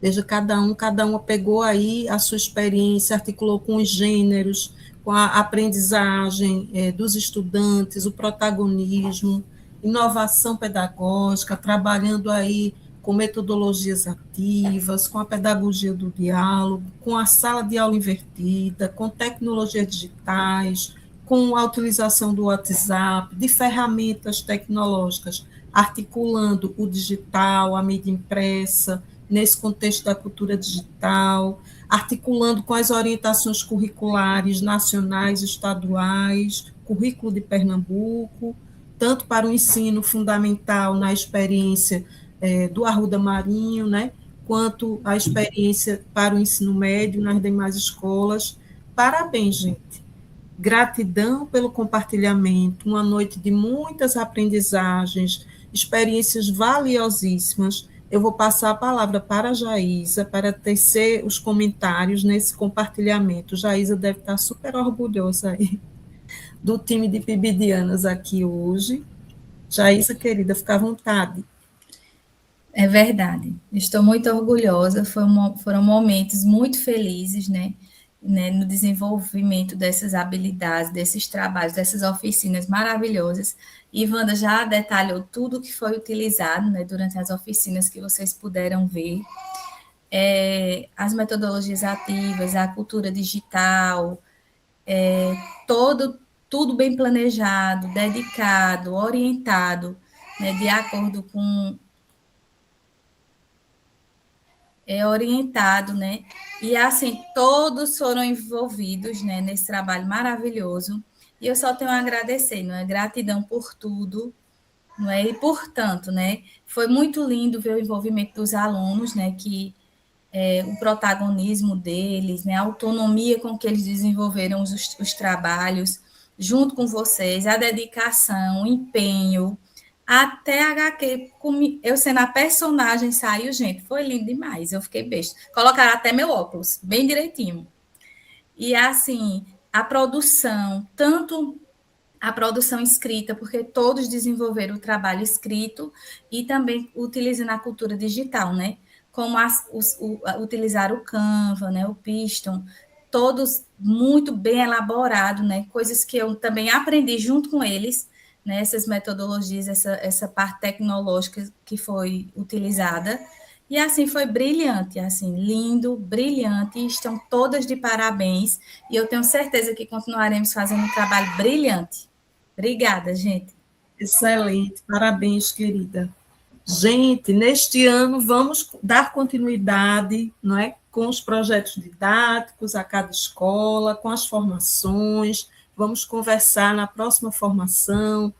Veja, cada uma pegou aí a sua experiência, articulou com os gêneros, com a aprendizagem dos estudantes, o protagonismo, inovação pedagógica, trabalhando aí com metodologias ativas, com a pedagogia do diálogo, com a sala de aula invertida, com tecnologias digitais, com a utilização do WhatsApp, de ferramentas tecnológicas, articulando o digital, a mídia impressa, nesse contexto da cultura digital, articulando com as orientações curriculares nacionais, estaduais, currículo de Pernambuco, tanto para o ensino fundamental na experiência do Arruda Marinho, né, quanto a experiência para o ensino médio nas demais escolas. Parabéns, gente. Gratidão pelo compartilhamento, uma noite de muitas aprendizagens, experiências valiosíssimas. Eu vou passar a palavra para a Jaísa, para tecer os comentários nesse compartilhamento. Jaísa deve estar super orgulhosa aí do time de pibidianas aqui hoje. Jaísa, querida, fica à vontade. É verdade, estou muito orgulhosa, foram momentos muito felizes, né, no desenvolvimento dessas habilidades, desses trabalhos, dessas oficinas maravilhosas. E Wanda já detalhou tudo que foi utilizado, né, durante as oficinas que vocês puderam ver. As metodologias ativas, a cultura digital, tudo bem planejado, dedicado, orientado, né, de acordo com... orientado, né? E assim, todos foram envolvidos, né, nesse trabalho maravilhoso. E eu só tenho a agradecer, não é? Gratidão por tudo, não é? E portanto, né, foi muito lindo ver o envolvimento dos alunos, né, que o protagonismo deles, né, a autonomia com que eles desenvolveram os trabalhos, junto com vocês, a dedicação, o empenho, até a HQ, eu sendo a personagem, saiu, gente, foi lindo demais, eu fiquei besta. Colocaram até meu óculos, bem direitinho. E, assim, a produção, tanto a produção escrita, porque todos desenvolveram o trabalho escrito e também utilizando a cultura digital, né? Como utilizar o Canva, né? O Piston, todos muito bem elaborados, né? Coisas que eu também aprendi junto com eles, né, essas metodologias, essa parte tecnológica que foi utilizada, e assim foi brilhante, assim, lindo, brilhante, e estão todas de parabéns, e eu tenho certeza que continuaremos fazendo um trabalho brilhante. Obrigada, gente. Excelente, parabéns, querida. Gente, neste ano vamos dar continuidade, não é, com os projetos didáticos a cada escola, com as formações. Vamos conversar na próxima formação,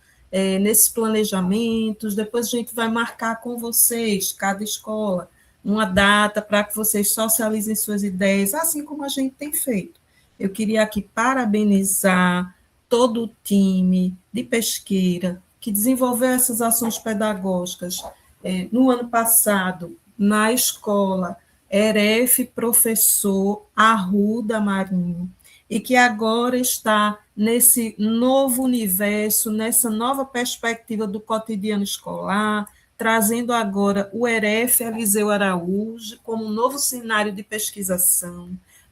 nesses planejamentos. Depois a gente vai marcar com vocês, cada escola, uma data para que vocês socializem suas ideias, assim como a gente tem feito. Eu queria aqui parabenizar todo o time de Pesqueira que desenvolveu essas ações pedagógicas no ano passado, na escola Eref Professor Arruda Marinho, e que agora está nesse novo universo, nessa nova perspectiva do cotidiano escolar, trazendo agora o Eref Eliseu Araújo como um novo cenário de pesquisação.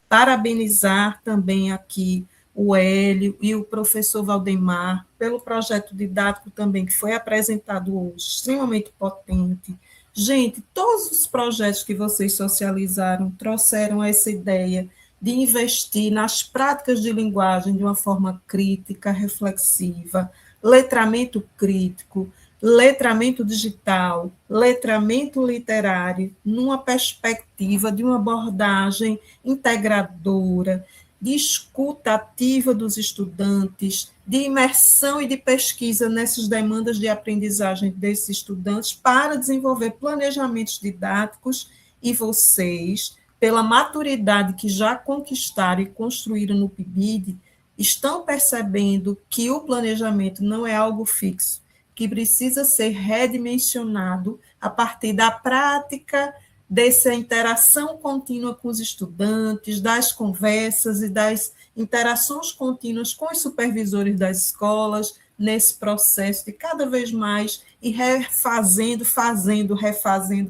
Parabenizar também aqui o Hélio e o professor Valdemar pelo projeto didático também que foi apresentado hoje, extremamente potente. Gente, todos os projetos que vocês socializaram trouxeram essa ideia de investir nas práticas de linguagem de uma forma crítica, reflexiva, letramento crítico, letramento digital, letramento literário, numa perspectiva de uma abordagem integradora, de escuta ativa dos estudantes, de imersão e de pesquisa nessas demandas de aprendizagem desses estudantes para desenvolver planejamentos didáticos, e vocês, pela maturidade que já conquistaram e construíram no PIBID, estão percebendo que o planejamento não é algo fixo, que precisa ser redimensionado a partir da prática, dessa interação contínua com os estudantes, das conversas e das interações contínuas com os supervisores das escolas, nesse processo de cada vez mais ir refazendo,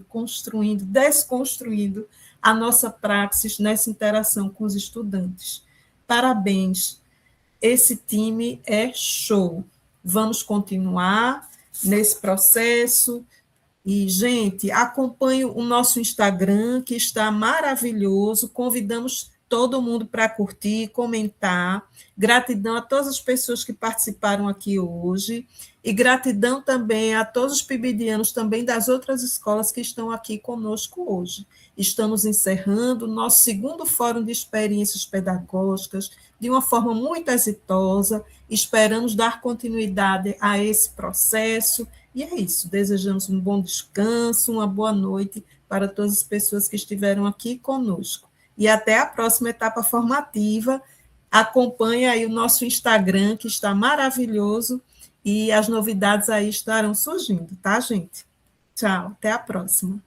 construindo, desconstruindo a nossa praxis nessa interação com os estudantes. Parabéns, esse time é show. Vamos continuar nesse processo. E, gente, acompanhe o nosso Instagram, que está maravilhoso. Convidamos todo mundo para curtir, comentar. Gratidão a todas as pessoas que participaram aqui hoje. E gratidão também a todos os pibidianos também das outras escolas que estão aqui conosco hoje. Estamos encerrando o nosso segundo Fórum de Experiências Pedagógicas de uma forma muito exitosa. Esperamos dar continuidade a esse processo. E é isso, desejamos um bom descanso, uma boa noite para todas as pessoas que estiveram aqui conosco. E até a próxima etapa formativa. Acompanhe aí o nosso Instagram, que está maravilhoso, e as novidades aí estarão surgindo, tá, gente? Tchau, até a próxima.